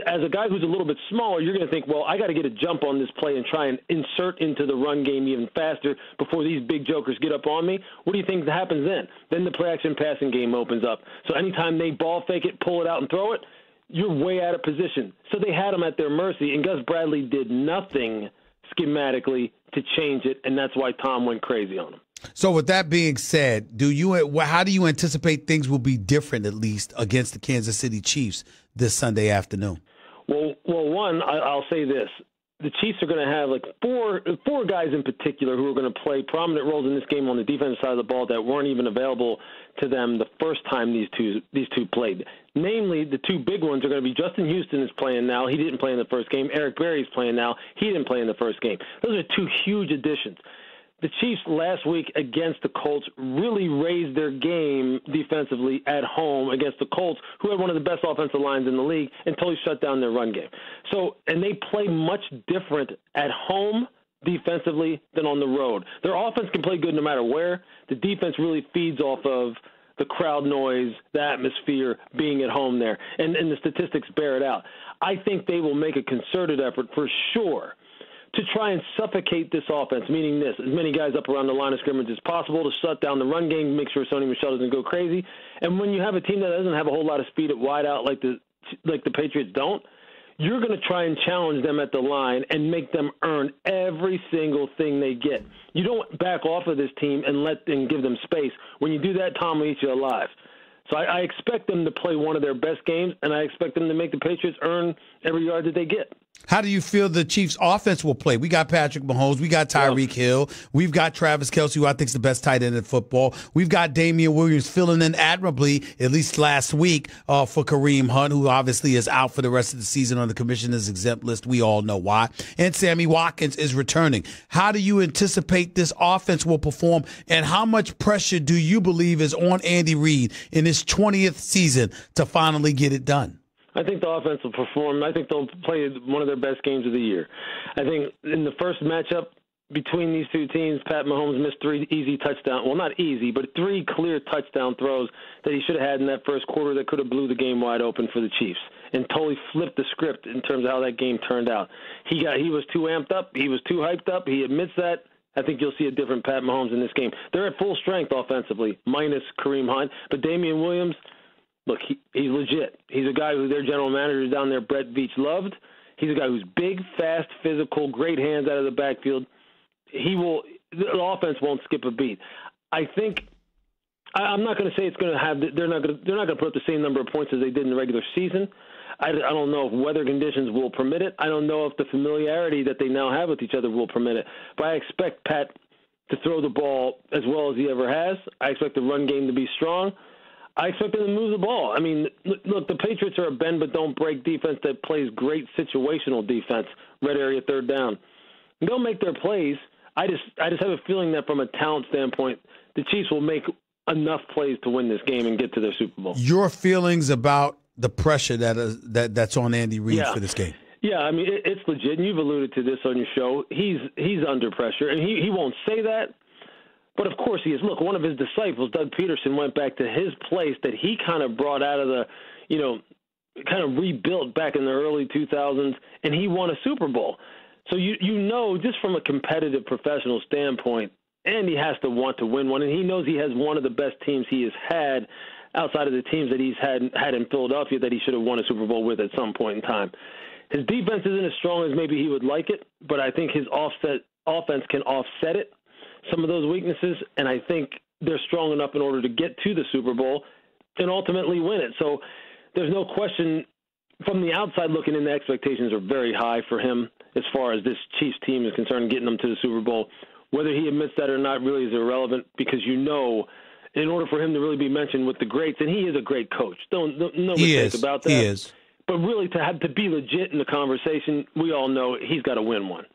Speaker 9: as a guy who's a little bit smaller, you're going to think, well, I got to get a jump on this play and try and insert into the run game even faster before these big jokers get up on me. What do you think happens then? Then the play-action passing game opens up. So anytime they ball fake it, pull it out, and throw it, you're way out of position. So they had them at their mercy, and Gus Bradley did nothing schematically to change it, and that's why Tom went crazy on him.
Speaker 1: So with that being said, how do you anticipate things will be different, at least, against the Kansas City Chiefs this Sunday afternoon?
Speaker 9: Well, one, I'll say this. The Chiefs are going to have like four guys in particular who are going to play prominent roles in this game on the defensive side of the ball that weren't even available to them the first time these two played. Namely, the two big ones are going to be Justin Houston is playing now. He didn't play in the first game. Eric Berry's playing now. He didn't play in the first game. Those are two huge additions. The Chiefs last week against the Colts really raised their game defensively at home against the Colts, who had one of the best offensive lines in the league, and totally shut down their run game. So, and they play much different at home defensively than on the road. Their offense can play good no matter where. The defense really feeds off of the crowd noise, the atmosphere, being at home there, and the statistics bear it out. I think they will make a concerted effort for sure to try and suffocate this offense, meaning this, as many guys up around the line of scrimmage as possible to shut down the run game, make sure Sony Michel doesn't go crazy. And when you have a team that doesn't have a whole lot of speed at wide out like the Patriots don't, you're going to try and challenge them at the line and make them earn every single thing they get. You don't back off of this team and give them space. When you do that, Tom will eat you alive. So I expect them to play one of their best games, and I expect them to make the Patriots earn every yard that they get.
Speaker 1: How do you feel the Chiefs' offense will play? We got Patrick Mahomes. We got Tyreek Hill. We've got Travis Kelce, who I think is the best tight end in football. We've got Damian Williams filling in admirably, at least last week, for Kareem Hunt, who obviously is out for the rest of the season on the commissioner's exempt list. We all know why. And Sammy Watkins is returning. How do you anticipate this offense will perform, and how much pressure do you believe is on Andy Reid in his 20th season to finally get it done?
Speaker 9: I think the offense will perform. I think they'll play one of their best games of the year. I think in the first matchup between these two teams, Pat Mahomes missed three easy touchdowns. Well, not easy, but three clear touchdown throws that he should have had in that first quarter that could have blew the game wide open for the Chiefs and totally flipped the script in terms of how that game turned out. He was too amped up. He was too hyped up. He admits that. I think you'll see a different Pat Mahomes in this game. They're at full strength offensively, minus Kareem Hunt. But Damian Williams, look, he's legit. He's a guy who their general manager down there, Brett Veach, loved. He's a guy who's big, fast, physical, great hands out of the backfield. The offense won't skip a beat. I think I'm not going to say it's going to have. They're not going to put up the same number of points as they did in the regular season. I don't know if weather conditions will permit it. I don't know if the familiarity that they now have with each other will permit it. But I expect Pat to throw the ball as well as he ever has. I expect the run game to be strong. I expect them to move the ball. I mean, look, the Patriots are a bend but don't break defense that plays great situational defense, red area, third down. They'll make their plays. I just have a feeling that from a talent standpoint, the Chiefs will make enough plays to win this game and get to their Super Bowl.
Speaker 1: Your feelings about the pressure that's on Andy Reid for this game?
Speaker 9: Yeah, I mean, it's legit, and you've alluded to this on your show. He's under pressure, and he won't say that, but of course he is. Look, one of his disciples, Doug Peterson, went back to his place that he kind of brought out of the, kind of rebuilt back in the early 2000s, and he won a Super Bowl. So you know, just from a competitive professional standpoint, Andy has to want to win one, and he knows he has one of the best teams he has had outside of the teams that he's had in Philadelphia that he should have won a Super Bowl with at some point in time. His defense isn't as strong as maybe he would like it, but I think his offense can offset it, some of those weaknesses, and I think they're strong enough in order to get to the Super Bowl and ultimately win it. So there's no question from the outside looking in, the expectations are very high for him as far as this Chiefs team is concerned, getting them to the Super Bowl. Whether he admits that or not really is irrelevant because in order for him to really be mentioned with the greats, and he is a great coach. No mistake about that.
Speaker 1: He is.
Speaker 9: But really, to be legit in the conversation, we all know he's got to win one.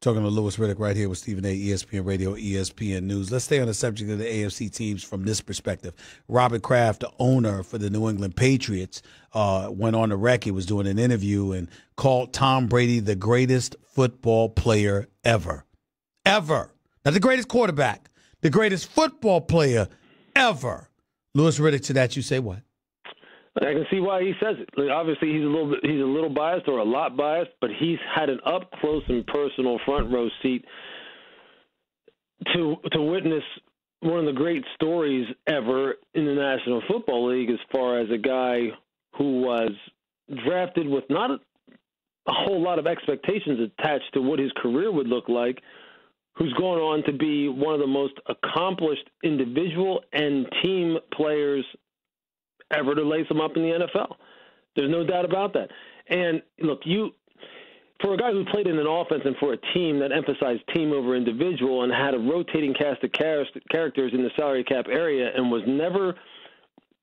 Speaker 1: Talking to Louis Riddick right here with Stephen A., ESPN Radio, ESPN News. Let's stay on the subject of the AFC teams from this perspective. Robert Kraft, the owner for the New England Patriots, went on the record, was doing an interview, and called Tom Brady the greatest football player ever. Ever. Not the greatest quarterback. The greatest football player ever. Louis Riddick, to that you say what?
Speaker 9: I can see why he says it. Like, obviously, he's a little biased or a lot biased, but he's had an up close and personal front row seat to witness one of the great stories ever in the National Football League, as far as a guy who was drafted with not a whole lot of expectations attached to what his career would look like, who's going on to be one of the most accomplished individual and team players ever to lace them up in the NFL. There's no doubt about that. And look, for a guy who played in an offense and for a team that emphasized team over individual and had a rotating cast of characters in the salary cap area and was never,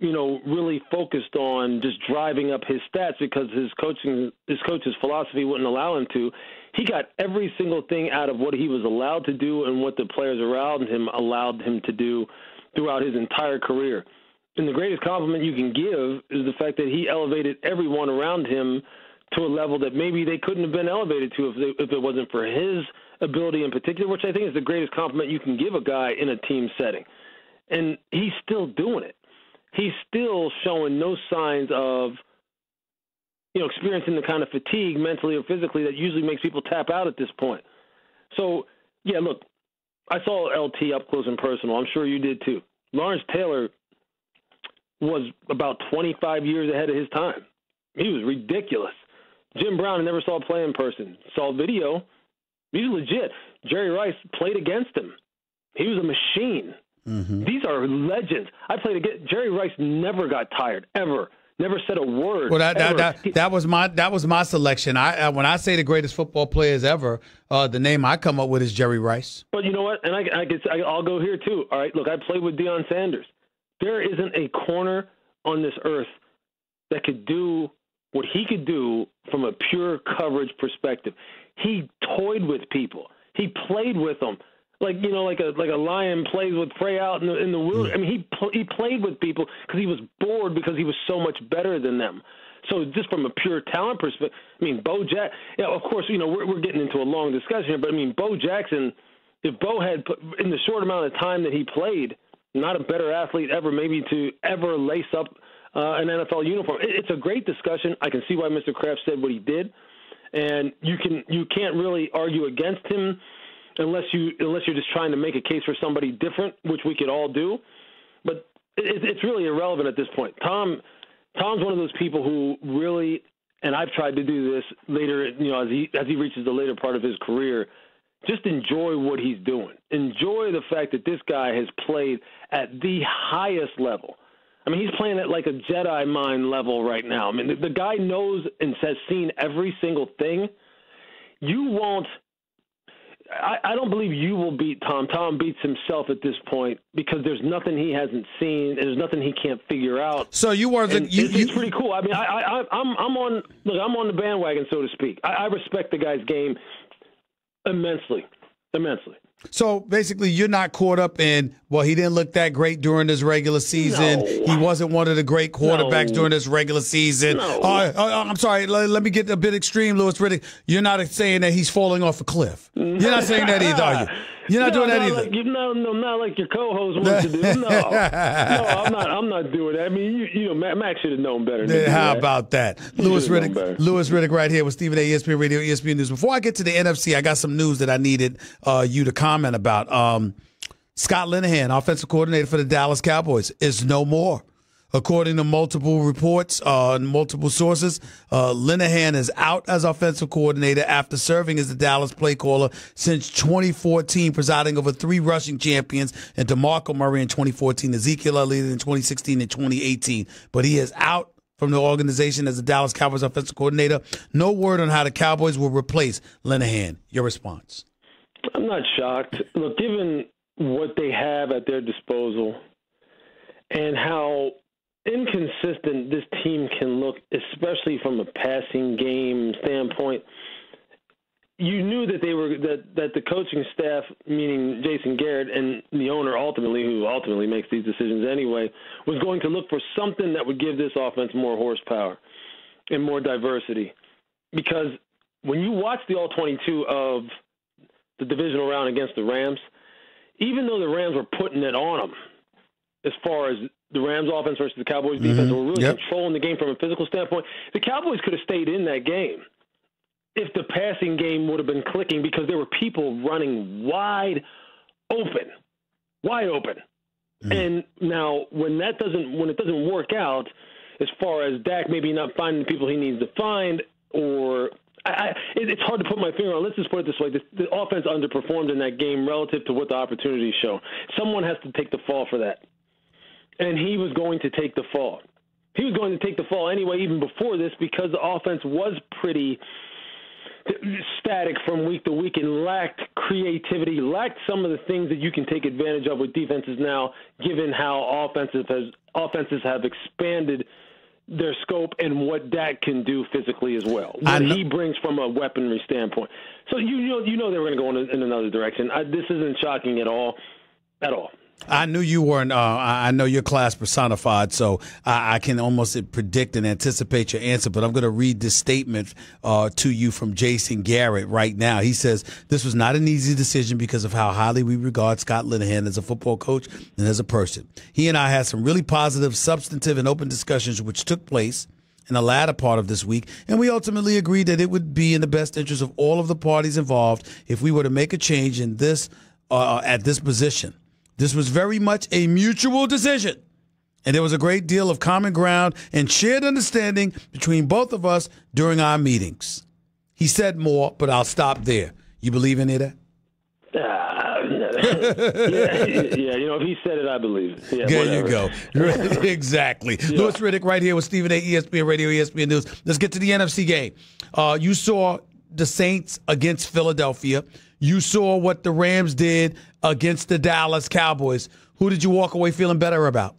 Speaker 9: really focused on just driving up his stats because his coach's philosophy wouldn't allow him to. He got every single thing out of what he was allowed to do and what the players around him allowed him to do throughout his entire career. And the greatest compliment you can give is the fact that he elevated everyone around him to a level that maybe they couldn't have been elevated to if it wasn't for his ability in particular, which I think is the greatest compliment you can give a guy in a team setting. And he's still doing it. He's still showing no signs of, experiencing the kind of fatigue mentally or physically that usually makes people tap out at this point. So, yeah, look, I saw LT up close and personal. I'm sure you did too. Lawrence Taylor was about 25 years ahead of his time. He was ridiculous. Jim Brown, I never saw play in person. Saw video. He's legit. Jerry Rice played against him. He was a machine. Mm-hmm. These are legends. I played against Jerry Rice. Never got tired ever. Never said a word.
Speaker 1: Well, that was my selection. When I say the greatest football players ever, the name I come up with is Jerry Rice.
Speaker 9: But you know what? And I'll go here too. All right. Look, I played with Deion Sanders. There isn't a corner on this earth that could do what he could do from a pure coverage perspective. He toyed with people. He played with them. Like a lion plays with prey out in the wilderness. I mean, he played with people because he was bored because he was so much better than them. So just from a pure talent perspective, I mean, Bo Jackson. Of course, we're getting into a long discussion here, but I mean, Bo Jackson. If Bo had in the short amount of time that he played, not a better athlete ever, maybe to ever lace up an NFL uniform. It's a great discussion. I can see why Mr. Kraft said what he did, and you can't really argue against him. Unless you're just trying to make a case for somebody different, which we could all do, but it's really irrelevant at this point. Tom's one of those people who really, and I've tried to do this later, as he reaches the later part of his career, just enjoy what he's doing. Enjoy the fact that this guy has played at the highest level. I mean, he's playing at like a Jedi mind level right now. I mean, the guy knows and has seen every single thing. You won't. I don't believe you will beat Tom. Tom beats himself at this point because there's nothing he hasn't seen and there's nothing he can't figure out.
Speaker 1: So you were
Speaker 9: it's pretty cool. I mean, I'm on the bandwagon, so to speak. I respect the guy's game immensely.
Speaker 1: So basically, you're not caught up in, well, he didn't look that great during this regular season. No. He wasn't one of the great quarterbacks during this regular season. No. I'm sorry. Let me get a bit extreme, Louis Riddick. You're not saying that he's falling off a cliff. You're not saying that either, are you? You're not doing that either.
Speaker 9: Not like your co-host wants to do. No, I'm not doing that. I mean, Max should have known better.
Speaker 1: How about that? Louis Riddick right here with Stephen A. ESPN Radio, ESPN News. Before I get to the NFC, I got some news that I needed you to comment about. Scott Linehan, offensive coordinator for the Dallas Cowboys, is no more. According to multiple reports and multiple sources, Linehan is out as offensive coordinator after serving as the Dallas play caller since 2014, presiding over 3 rushing champions and DeMarco Murray in 2014, Ezekiel Elliott in 2016 and 2018. But he is out from the organization as the Dallas Cowboys offensive coordinator. No word on how the Cowboys will replace Linehan. Your response?
Speaker 9: I'm not shocked. Look, given what they have at their disposal and how inconsistent this team can look, especially from a passing game standpoint, you knew that that the coaching staff, meaning Jason Garrett and the owner who ultimately makes these decisions anyway, was going to look for something that would give this offense more horsepower and more diversity. Because when you watch the All-22 of the divisional round against the Rams, even though the Rams were putting it on them, as far as the Rams offense versus the Cowboys defense, were really controlling the game from a physical standpoint, the Cowboys could have stayed in that game if the passing game would have been clicking because there were people running wide open. And now when it doesn't work out, as far as Dak maybe not finding the people he needs to find, or it's hard to put my finger on. Let's just put it this way. The offense underperformed in that game relative to what the opportunities show. Someone has to take the fall for that. And he was going to take the fall. He was going to take the fall anyway, even before this, because the offense was pretty static from week to week and lacked creativity, lacked some of the things that you can take advantage of with defenses now, given how offenses have expanded their scope and what Dak can do physically as well. What he brings from a weaponry standpoint. So you know they were going to go in another direction. This isn't shocking at all. At all.
Speaker 1: I knew you weren't. I know your class personified, so I can almost predict and anticipate your answer. But I'm going to read this statement to you from Jason Garrett right now. He says, "This was not an easy decision because of how highly we regard Scott Linehan as a football coach and as a person. He and I had some really positive, substantive, and open discussions which took place in the latter part of this week, and we ultimately agreed that it would be in the best interest of all of the parties involved if we were to make a change in this at this position. This was very much a mutual decision, and there was a great deal of common ground and shared understanding between both of us during our meetings." He said more, but I'll stop there. You believe any of that?
Speaker 9: Yeah, if he said it, I believe it. Yeah,
Speaker 1: there
Speaker 9: whatever.
Speaker 1: you go. Exactly.
Speaker 9: Yeah.
Speaker 1: Louis Riddick right here with Stephen A., ESPN Radio, ESPN News. Let's get to the NFC game. You saw the Saints against Philadelphia. You saw what the Rams did against the Dallas Cowboys. Who did you walk away feeling better about?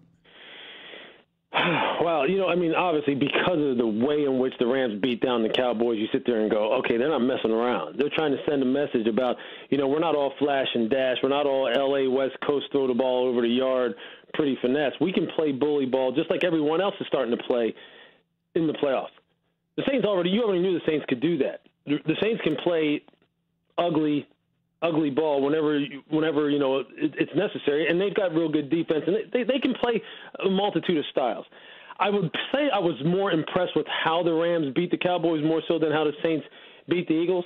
Speaker 9: Well, obviously because of the way in which the Rams beat down the Cowboys, you sit there and go, okay, they're not messing around. They're trying to send a message about, we're not all flash and dash. We're not all L.A. West Coast throw the ball over the yard, pretty finesse. We can play bully ball just like everyone else is starting to play in the playoffs. The Saints you already knew the Saints could do that. The Saints can play ugly ball whenever it's necessary, and they've got real good defense, and they can play a multitude of styles. I would say I was more impressed with how the Rams beat the Cowboys more so than how the Saints beat the Eagles.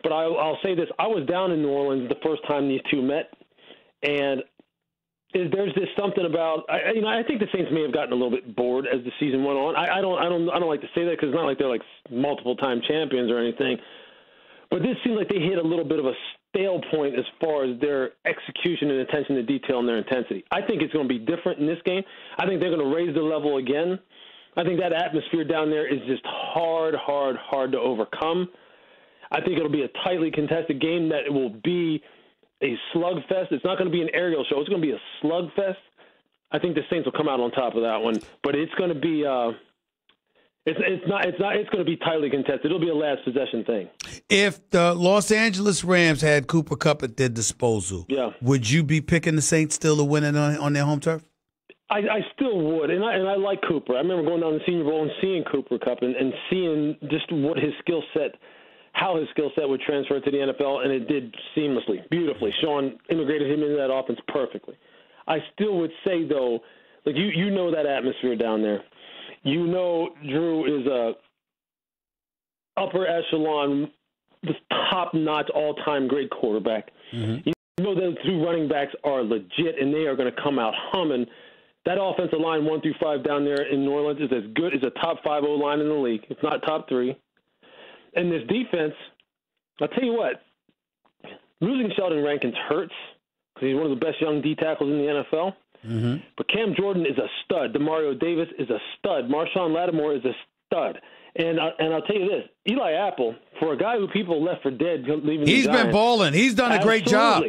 Speaker 9: But I'll say this: I was down in New Orleans the first time these two met, and there's this something about I think the Saints may have gotten a little bit bored as the season went on. I don't like to say that because it's not like they're like multiple time champions or anything. But this seems like they hit a little bit of a stale point as far as their execution and attention to detail and their intensity. I think it's going to be different in this game. I think they're going to raise the level again. I think that atmosphere down there is just hard to overcome. I think it'll be a tightly contested game that it will be a slugfest. It's not going to be an aerial show. It's going to be a slugfest. I think the Saints will come out on top of that one, but it's going to be it's going to be tightly contested. It'll be a last possession thing.
Speaker 1: If the Los Angeles Rams had Cooper Kupp at their disposal, would you be picking the Saints still to win it on their home turf?
Speaker 9: I still would, and I like Cooper. I remember going down to the Senior Bowl and seeing Cooper Kupp and seeing just what his skill set, how his skill set would transfer to the NFL, and it did seamlessly, beautifully. Sean integrated him into that offense perfectly. I still would say, though, like you know that atmosphere down there. Drew is a upper echelon, just top-notch, all-time great quarterback. Mm-hmm. You know those two running backs are legit, and they are going to come out humming. That offensive line 1 through 5 down there in New Orleans is as good as a top 5 O-line in the league. It's not top 3. And this defense, I'll tell you what, losing Sheldon Rankins hurts because he's one of the best young D tackles in the NFL. Mm-hmm. But Cam Jordan is a stud. Demario Davis is a stud. Marshawn Lattimore is a stud. And I'll tell you this, Eli Apple, for a guy who people left for dead leaving the Giants,
Speaker 1: he's been balling. He's done a great job.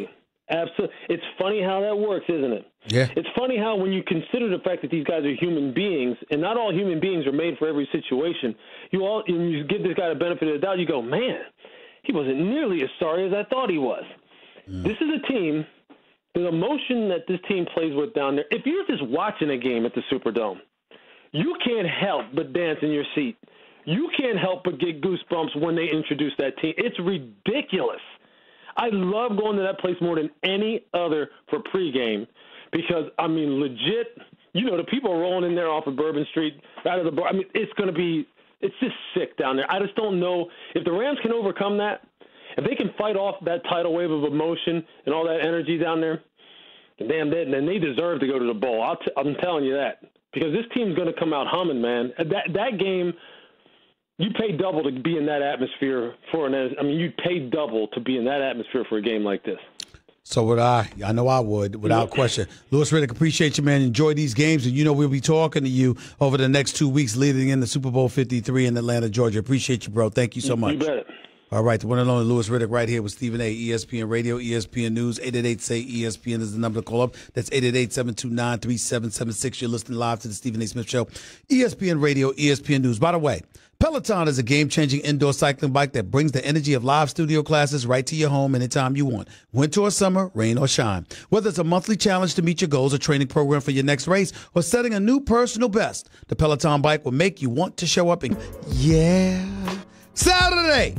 Speaker 9: Absolutely. It's funny how that works, isn't it?
Speaker 1: Yeah.
Speaker 9: It's funny how when you consider the fact that these guys are human beings, and not all human beings are made for every situation, you give this guy the benefit of the doubt, you go, man, he wasn't nearly as sorry as I thought he was. Mm. This is a team, the emotion that this team plays with down there, if you're just watching a game at the Superdome, you can't help but dance in your seat. You can't help but get goosebumps when they introduce that team. It's ridiculous. I love going to that place more than any other for pregame because, legit, the people are rolling in there off of Bourbon Street, out of the bar. It's just sick down there. I just don't know if the Rams can overcome that, if they can fight off that tidal wave of emotion and all that energy down there, then they deserve to go to the bowl. I'm telling you that because this team's going to come out humming, man. That game, you pay double to be in that atmosphere you'd pay double to be in that atmosphere for a game like this.
Speaker 1: So would I. I know I would, without question. Louis Riddick, appreciate you, man. Enjoy these games, and we'll be talking to you over the next 2 weeks leading into Super Bowl 53 in Atlanta, Georgia. Appreciate you, bro. Thank you so much.
Speaker 9: You bet.
Speaker 1: All right, the one and only Louis Riddick right here with Stephen A. ESPN Radio, ESPN News. 888-SAY-ESPN is the number to call up. That's 888-729-3776. You're listening live to the Stephen A. Smith Show, ESPN Radio, ESPN News. By the way, Peloton is a game-changing indoor cycling bike that brings the energy of live studio classes right to your home anytime you want. Winter or summer, rain or shine. Whether it's a monthly challenge to meet your goals, a training program for your next race, or setting a new personal best, the Peloton bike will make you want to show up and, Saturday,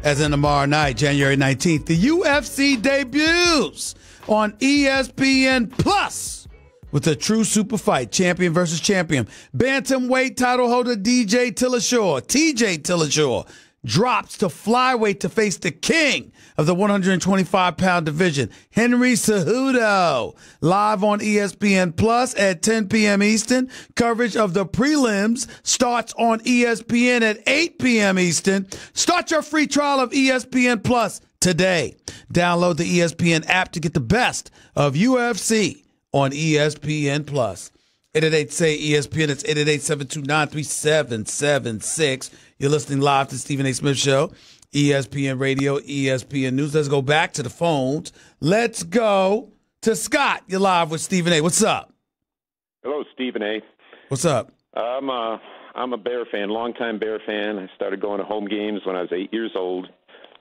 Speaker 1: as in tomorrow night, January 19th, the UFC debuts on ESPN Plus with a true super fight, champion versus champion. Bantamweight title holder TJ Dillashaw drops to flyweight to face the king of the 125-pound division, Henry Cejudo. Live on ESPN Plus at 10 p.m. Eastern. Coverage of the prelims starts on ESPN at 8 p.m. Eastern. Start your free trial of ESPN Plus today. Download the ESPN app to get the best of UFC on ESPN Plus. 888-SAY-ESPN. It's 888-729-3776. You're listening live to Stephen A. Smith Show, ESPN Radio, ESPN News. Let's go back to the phones. Let's go to Scott. You're live with Stephen A. What's up?
Speaker 10: Hello, Stephen A.
Speaker 1: What's up?
Speaker 10: I'm a Bear fan, longtime Bear fan. I started going to home games when I was 8 years old.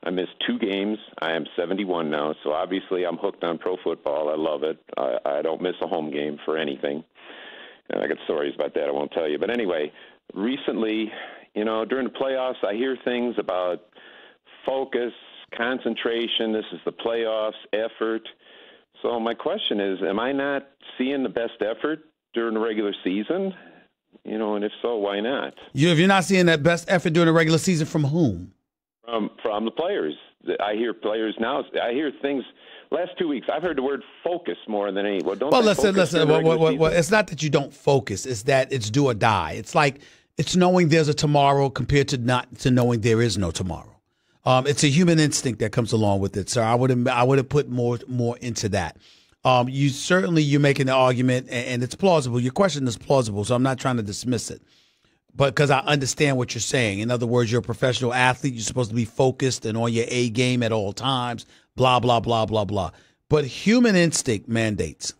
Speaker 10: I missed 2 games. I am 71 now, so obviously I'm hooked on pro football. I love it. I don't miss a home game for anything. And I got stories about that I won't tell you. But anyway, recently, during the playoffs, I hear things about focus, concentration. This is the playoffs, effort. So my question is, am I not seeing the best effort during the regular season? And if so, why not?
Speaker 1: If you're not seeing that best effort during the regular season, from whom?
Speaker 10: From the players. I hear players now. I hear things. Last 2 weeks, I've heard the word focus more than any. Listen. Well,
Speaker 1: it's not that you don't focus. It's that it's do or die. It's like it's knowing there's a tomorrow compared to not to knowing there is no tomorrow. It's a human instinct that comes along with it, sir. I would have put more into that. You're making the argument, and it's plausible. Your question is plausible, so I'm not trying to dismiss it. But because I understand what you're saying. In other words, you're a professional athlete. You're supposed to be focused and on your A game at all times, blah, blah, blah, blah, blah. But human instinct mandates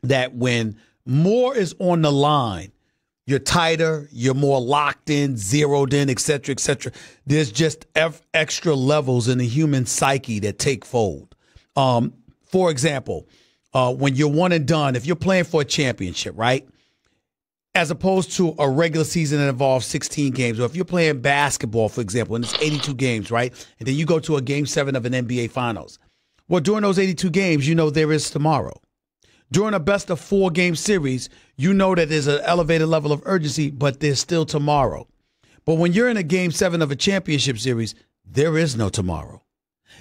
Speaker 1: that when more is on the line, you're tighter, you're more locked in, zeroed in, et cetera, et cetera. There's just extra levels in the human psyche that take fold. For example, when you're one and done, if you're playing for a championship, right? As opposed to a regular season that involves 16 games. Or if you're playing basketball, for example, and it's 82 games, right? And then you go to a Game 7 of an NBA Finals. Well, during those 82 games, there is tomorrow. During a best of 4 game series, that there's an elevated level of urgency, but there's still tomorrow. But when you're in a Game 7 of a championship series, there is no tomorrow.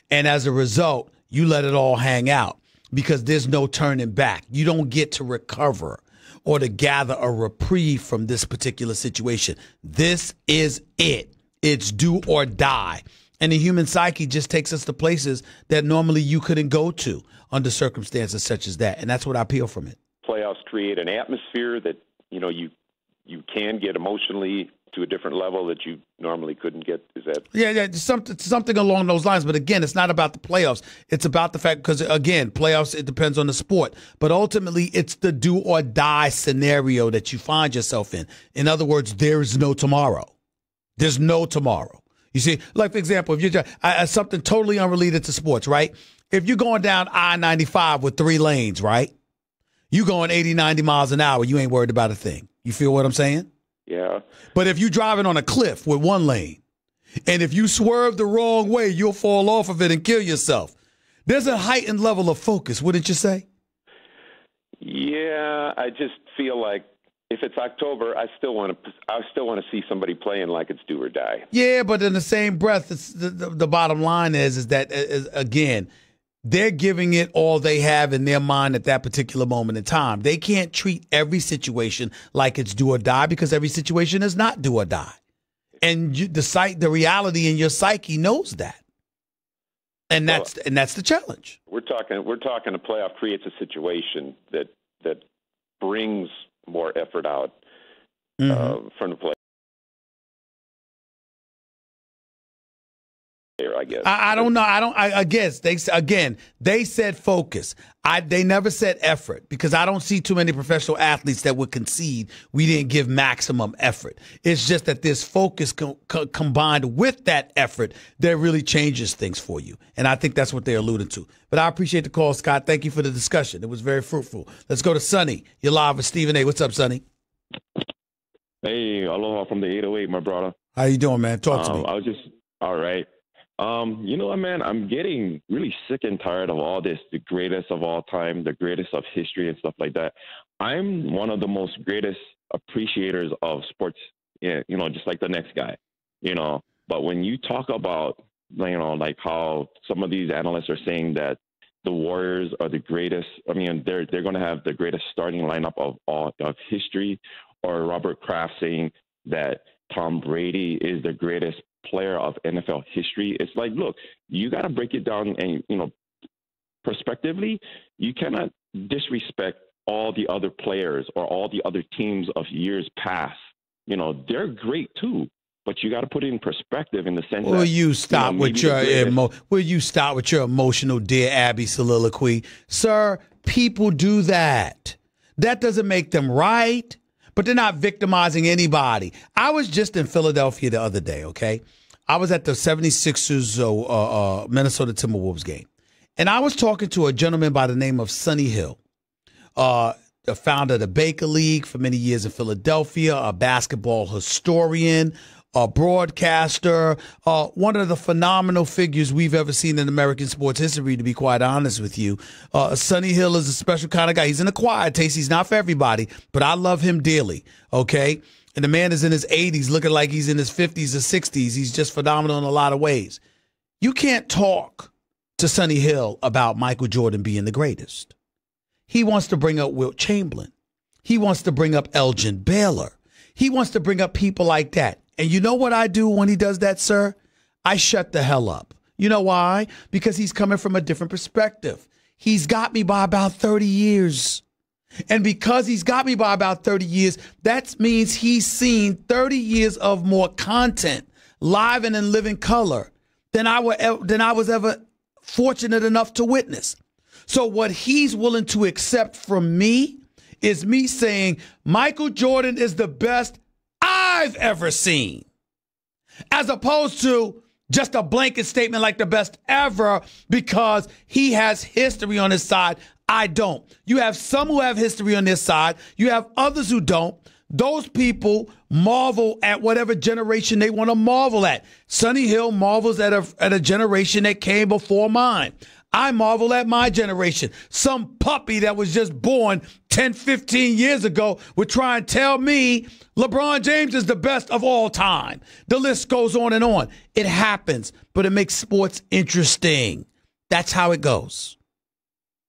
Speaker 1: And as a result, you let it all hang out because there's no turning back. You don't get to recover or to gather a reprieve from this particular situation. This is it. It's do or die. And the human psyche just takes us to places that normally you couldn't go to under circumstances such as that. And that's what I appeal from it.
Speaker 10: Playoffs create an atmosphere that, you can get emotionally to a different level that you normally couldn't get. Is that?
Speaker 1: Yeah, something along those lines. But again, it's not about the playoffs. It's about the fact, because again, playoffs, it depends on the sport. But ultimately, it's the do or die scenario that you find yourself in. In other words, there is no tomorrow. There's no tomorrow. You see, like, for example, if you're something totally unrelated to sports, right? If you're going down I-95 with 3 lanes, right? You going 80, 90 miles an hour, you ain't worried about a thing. You feel what I'm saying?
Speaker 10: Yeah.
Speaker 1: But if you're driving on a cliff with 1 lane, and if you swerve the wrong way, you'll fall off of it and kill yourself. There's a heightened level of focus, wouldn't you say?
Speaker 10: Yeah, I just feel like if it's October, I still want to see somebody playing like it's do or die.
Speaker 1: Yeah, but in the same breath, the bottom line is that again, they're giving it all they have in their mind at that particular moment in time. They can't treat every situation like it's do or die because every situation is not do or die. And the reality in your psyche knows that. And that's the challenge.
Speaker 10: We're talking a playoff creates a situation that brings more effort out from the player. I guess.
Speaker 1: I don't know. I guess they said focus. They never said effort, because I don't see too many professional athletes that would concede we didn't give maximum effort. It's just that this focus combined with that effort that really changes things for you. And I think that's what they're alluding to. But I appreciate the call, Scott. Thank you for the discussion. It was very fruitful. Let's go to Sonny. You're live with Stephen A. What's up, Sonny?
Speaker 11: Hey, aloha from the 808, my brother.
Speaker 1: How you doing, man? Talk to me.
Speaker 11: I was just all right. You know what, man? I'm getting really sick and tired of all this, the greatest of all time, the greatest of history and stuff like that. I'm one of the most greatest appreciators of sports, just like the next guy, But when you talk about, like how some of these analysts are saying that the Warriors are the greatest, I mean, they're going to have the greatest starting lineup of history, or Robert Kraft saying that Tom Brady is the greatest player of NFL history. It's like, look, you got to break it down and, prospectively, you cannot disrespect all the other players or all the other teams of years past. They're great too, but you got to put it in perspective in the sense that,
Speaker 1: will you stop with your emotional Dear Abby soliloquy? Sir, people do that. That doesn't make them right. But they're not victimizing anybody. I was just in Philadelphia the other day, okay? I was at the 76ers Minnesota Timberwolves game. And I was talking to a gentleman by the name of Sonny Hill, the founder of the Baker League for many years in Philadelphia, a basketball historian, a broadcaster, one of the phenomenal figures we've ever seen in American sports history, to be quite honest with you. Sonny Hill is a special kind of guy. He's an acquired taste. He's not for everybody, but I love him dearly, okay? And the man is in his 80s, looking like he's in his 50s or 60s. He's just phenomenal in a lot of ways. You can't talk to Sonny Hill about Michael Jordan being the greatest. He wants to bring up Wilt Chamberlain. He wants to bring up Elgin Baylor. He wants to bring up people like that. And you know what I do when he does that, sir? I shut the hell up. You know why? Because he's coming from a different perspective. He's got me by about 30 years. And because he's got me by about 30 years, that means he's seen 30 years of more content, live and in living color, than I was ever fortunate enough to witness. So what he's willing to accept from me is me saying Michael Jordan is the best I've ever seen, as opposed to just a blanket statement like the best ever, because he has history on his side. I don't. You have some who have history on their side. You have others who don't. Those people marvel at whatever generation they want to marvel at. Sonny Hill marvels at a generation that came before mine. I marvel at my generation. Some puppy that was just born 10, 15 years ago would try and tell me LeBron James is the best of all time. The list goes on and on. It happens, but it makes sports interesting. That's how it goes.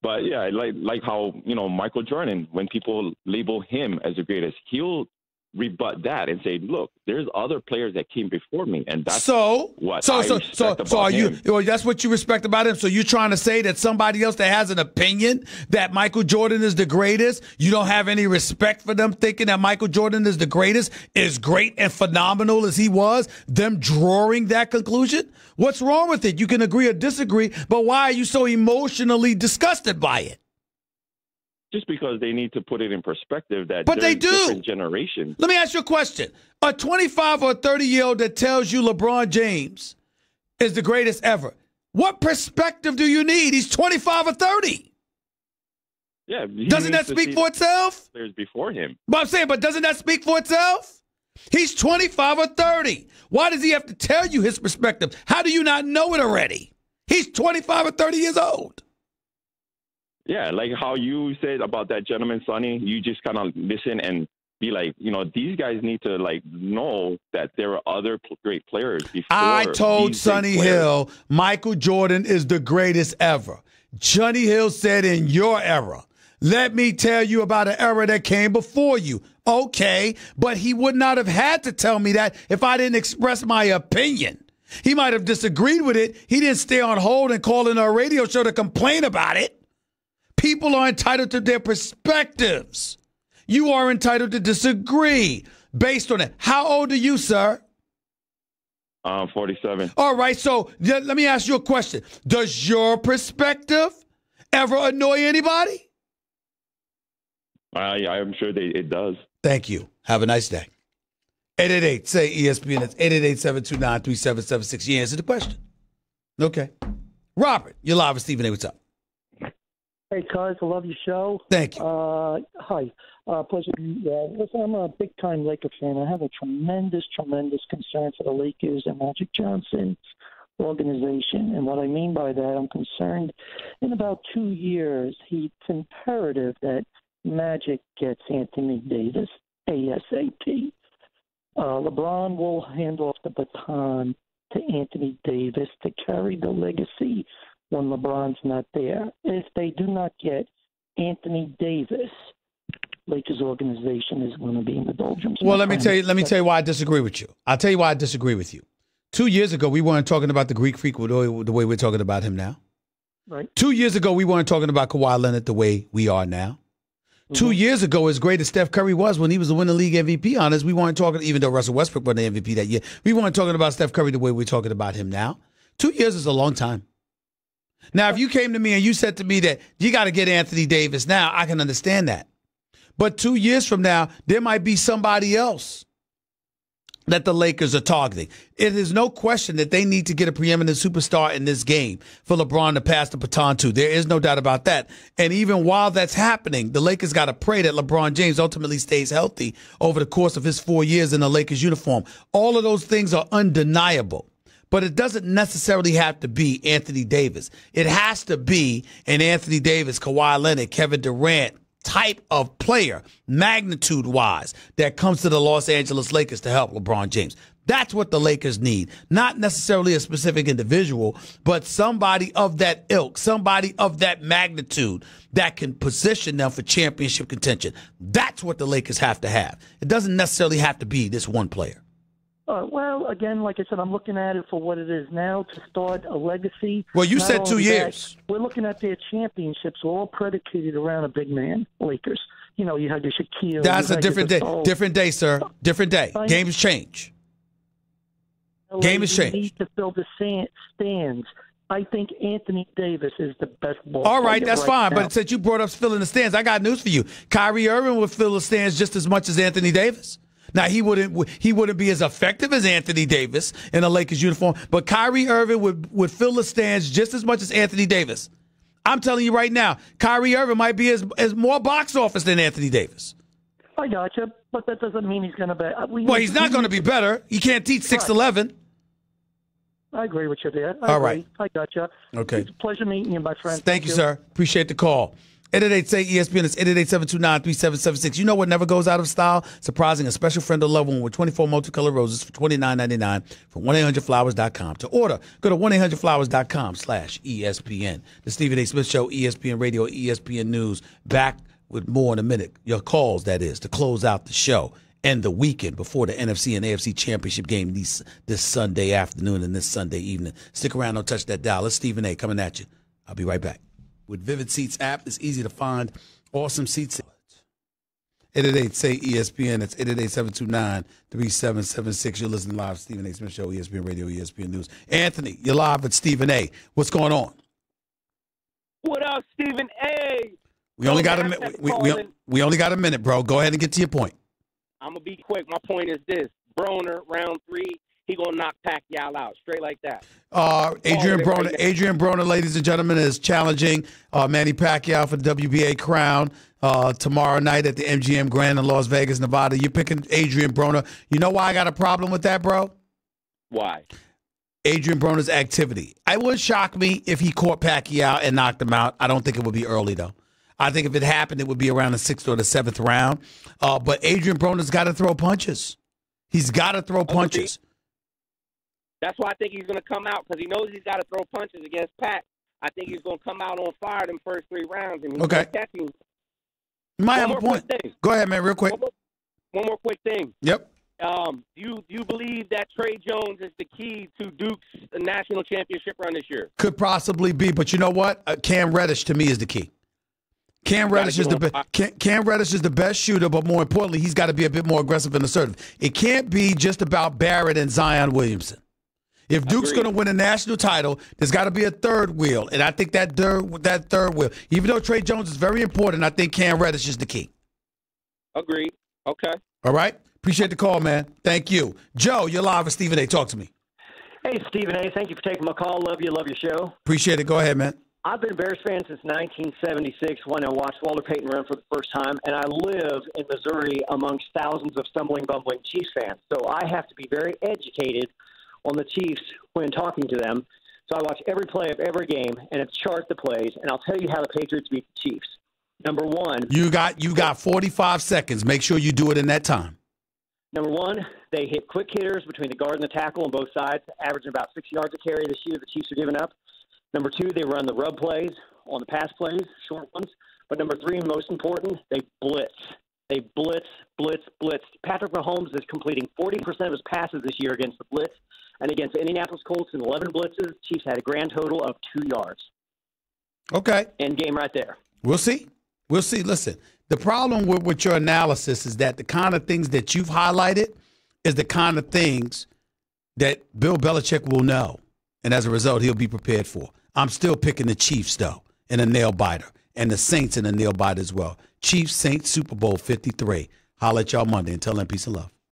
Speaker 11: But yeah, like how, Michael Jordan, when people label him as the greatest, he'll rebut that and say, look, there's other players that came before me, and that's what I respect about him.
Speaker 1: Well, that's what you respect about him. So you're trying to say that somebody else that has an opinion that Michael Jordan is the greatest, you don't have any respect for them thinking that Michael Jordan is the greatest, is great and phenomenal as he was, them drawing that conclusion? What's wrong with it? You can agree or disagree, but why are you so emotionally disgusted by it?
Speaker 11: Just because they need to put it in perspective that
Speaker 1: but they do.
Speaker 11: Different generations.
Speaker 1: Let me ask you a question. A 25 or 30-year-old that tells you LeBron James is the greatest ever, what perspective do you need? He's 25 or 30.
Speaker 11: Yeah.
Speaker 1: Doesn't that speak for itself?
Speaker 11: Players before him.
Speaker 1: But I'm saying, but doesn't that speak for itself? He's 25 or 30. Why does he have to tell you his perspective? How do you not know it already? He's 25 or 30 years old.
Speaker 11: Yeah, like how you said about that gentleman, Sonny, you just kind of listen and be like, these guys need to know that there are other great players before.
Speaker 1: I told Sonny Hill, Michael Jordan is the greatest ever. Sonny Hill said in your era. Let me tell you about an era that came before you. Okay, but he would not have had to tell me that if I didn't express my opinion. He might have disagreed with it. He didn't stay on hold and call into a radio show to complain about it. People are entitled to their perspectives. You are entitled to disagree based on it. How old are you, sir?
Speaker 11: 47.
Speaker 1: All right, so let me ask you a question. Does your perspective ever annoy anybody?
Speaker 11: I'm sure it does.
Speaker 1: Thank you. Have a nice day. 888, say ESPN. It's 888-729-3776. You answered the question. Okay. Robert, you're live with Stephen A. What's up?
Speaker 12: Hey, cuz, I love your show.
Speaker 1: Thank you.
Speaker 12: Hi. Pleasure. Listen, I'm a big-time Laker fan. I have a tremendous concern for the Lakers and Magic Johnson's organization. And what I mean by that, I'm concerned in about 2 years, it's imperative that Magic gets Anthony Davis ASAP. LeBron will hand off the baton to Anthony Davis to carry the legacy when LeBron's not there. If they do not get Anthony Davis, Lakers organization is going to be in the doldrums.
Speaker 1: Well, let me tell you why I disagree with you. I'll tell you why I disagree with you. 2 years ago, we weren't talking about the Greek Freak the way we're talking about him now.
Speaker 12: Right.
Speaker 1: 2 years ago, we weren't talking about Kawhi Leonard the way we are now. 2 years ago, as great as Steph Curry was when he was the winning league MVP honors, we weren't talking, even though Russell Westbrook won the MVP that year, we weren't talking about Steph Curry the way we're talking about him now. 2 years is a long time. Now, if you came to me and you said to me that you got to get Anthony Davis now, I can understand that. But 2 years from now, there might be somebody else that the Lakers are targeting. It is no question that they need to get a preeminent superstar in this game for LeBron to pass the baton to. There is no doubt about that. And even while that's happening, the Lakers got to pray that LeBron James ultimately stays healthy over the course of his 4 years in the Lakers uniform. All of those things are undeniable. But it doesn't necessarily have to be Anthony Davis. It has to be an Anthony Davis, Kawhi Leonard, Kevin Durant type of player, magnitude-wise, that comes to the Los Angeles Lakers to help LeBron James. That's what the Lakers need. Not necessarily a specific individual, but somebody of that ilk, somebody of that magnitude that can position them for championship contention. That's what the Lakers have to have. It doesn't necessarily have to be this one player.
Speaker 12: Well, again, like I said, I'm looking at it for what it is now to start a legacy.
Speaker 1: Well, you
Speaker 12: Not
Speaker 1: said 2
Speaker 12: only
Speaker 1: years.
Speaker 12: That, we're looking at their championships all predicated around a big man, Lakers. You know, you had your Shaquille.
Speaker 1: That's a different day. Different day, sir. Different day. Games change. Game has changed.
Speaker 12: Need to fill the stands. I think Anthony Davis is the best ball
Speaker 1: All right,
Speaker 12: player
Speaker 1: that's fine.
Speaker 12: now.
Speaker 1: But since you brought up filling the stands, I got news for you. Kyrie Irving would fill the stands just as much as Anthony Davis. Now, he wouldn't be as effective as Anthony Davis in a Lakers uniform, but Kyrie Irving would fill the stands just as much as Anthony Davis. I'm telling you right now, Kyrie Irving might be as more box office than Anthony Davis.
Speaker 12: I gotcha, but that doesn't mean he's going to be.
Speaker 1: Well, he's not going to be better. He can't teach 6'11".
Speaker 12: I agree with you there.
Speaker 1: All right.
Speaker 12: I gotcha.
Speaker 1: Okay.
Speaker 12: It's a pleasure meeting you, my friend.
Speaker 1: Thank you, sir. Appreciate the call. 888-SAY-ESPN. It's 888-729-3776. You know what never goes out of style? Surprising a special friend or loved one with 24 multicolored roses for $29.99 from 1-800-Flowers.com. To order, go to 1-800-Flowers.com/ESPN. The Stephen A. Smith Show, ESPN Radio, ESPN News. Back with more in a minute. Your calls, that is, to close out the show and the weekend before the NFC and AFC Championship game this Sunday afternoon and this Sunday evening. Stick around. Don't touch that dial. It's Stephen A. coming at you. I'll be right back. With Vivid Seats app, it's easy to find awesome seats. 888-SAY-ESPN. It's 888-729-3776. You're listening live to Stephen A. Smith Show, ESPN Radio, ESPN News. Anthony, you're live with Stephen A. What's going on?
Speaker 13: What up, Stephen A?
Speaker 1: We only got a minute. We only got a minute, bro. Go ahead and get to your point.
Speaker 13: I'm going to be quick. My point is this. Broner, round 3, he going to knock Pacquiao out. Straight like that.
Speaker 1: Adrian Broner, ladies and gentlemen, is challenging Manny Pacquiao for the WBA crown tomorrow night at the MGM Grand in Las Vegas, Nevada. You're picking Adrian Broner. You know why I got a problem with that, bro?
Speaker 13: Why?
Speaker 1: Adrian Broner's activity. It would shock me if he caught Pacquiao and knocked him out. I don't think it would be early, though. I think if it happened, it would be around the 6th or the 7th round. But Adrian Broner's got to throw punches. He's got to throw punches.
Speaker 13: That's why I think he's going to come out, because he knows he's got to throw punches against Pac. I think he's going to come out on fire them first 3 rounds. And he's going to catch him.
Speaker 1: You might have a point. Go ahead, man, real quick.
Speaker 13: One more quick thing.
Speaker 1: Yep.
Speaker 13: Do you believe that Trey Jones is the key to Duke's national championship run this year?
Speaker 1: Could possibly be, but you know what? Cam Reddish to me is the key. Cam Reddish is Cam Reddish is the best shooter, but more importantly, he's got to be a bit more aggressive and assertive. It can't be just about Barrett and Zion Williamson. If Duke's going to win a national title, there's got to be a third wheel, and I think that third wheel, even though Trey Jones is very important, I think Cam Reddish is the key.
Speaker 13: Agreed. Okay.
Speaker 1: All right. Appreciate the call, man. Thank you. Joe, you're live with Stephen A. Talk to me.
Speaker 14: Hey, Stephen A. Thank you for taking my call. Love you. Love your show.
Speaker 1: Appreciate it. Go ahead, man.
Speaker 14: I've been a Bears fan since 1976 when I watched Walter Payton run for the first time, and I live in Missouri amongst thousands of stumbling, bumbling Chiefs fans. So I have to be very educated on the Chiefs when talking to them. So I watch every play of every game and have chart the plays, and I'll tell you how the Patriots beat the Chiefs. Number one.
Speaker 1: You got 45 seconds. Make sure you do it in that time.
Speaker 14: Number one, they hit quick hitters between the guard and the tackle on both sides, averaging about 6 yards a carry this year. The Chiefs are giving up. Number two, they run the rub plays on the pass plays, short ones. But number three, most important, they blitz. They blitz. Patrick Mahomes is completing 40% of his passes this year against the blitz. And against the Indianapolis Colts in 11 blitzes, Chiefs had a grand total of 2 yards.
Speaker 1: Okay.
Speaker 14: End game right there.
Speaker 1: We'll see. Listen, the problem with your analysis is that the kind of things that you've highlighted is the kind of things that Bill Belichick will know. And as a result, he'll be prepared for. I'm still picking the Chiefs, though, in a nail-biter, and the Saints in a nail-biter as well. Chiefs, Saints, Super Bowl 53. Holla at y'all Monday. Until then, peace and love.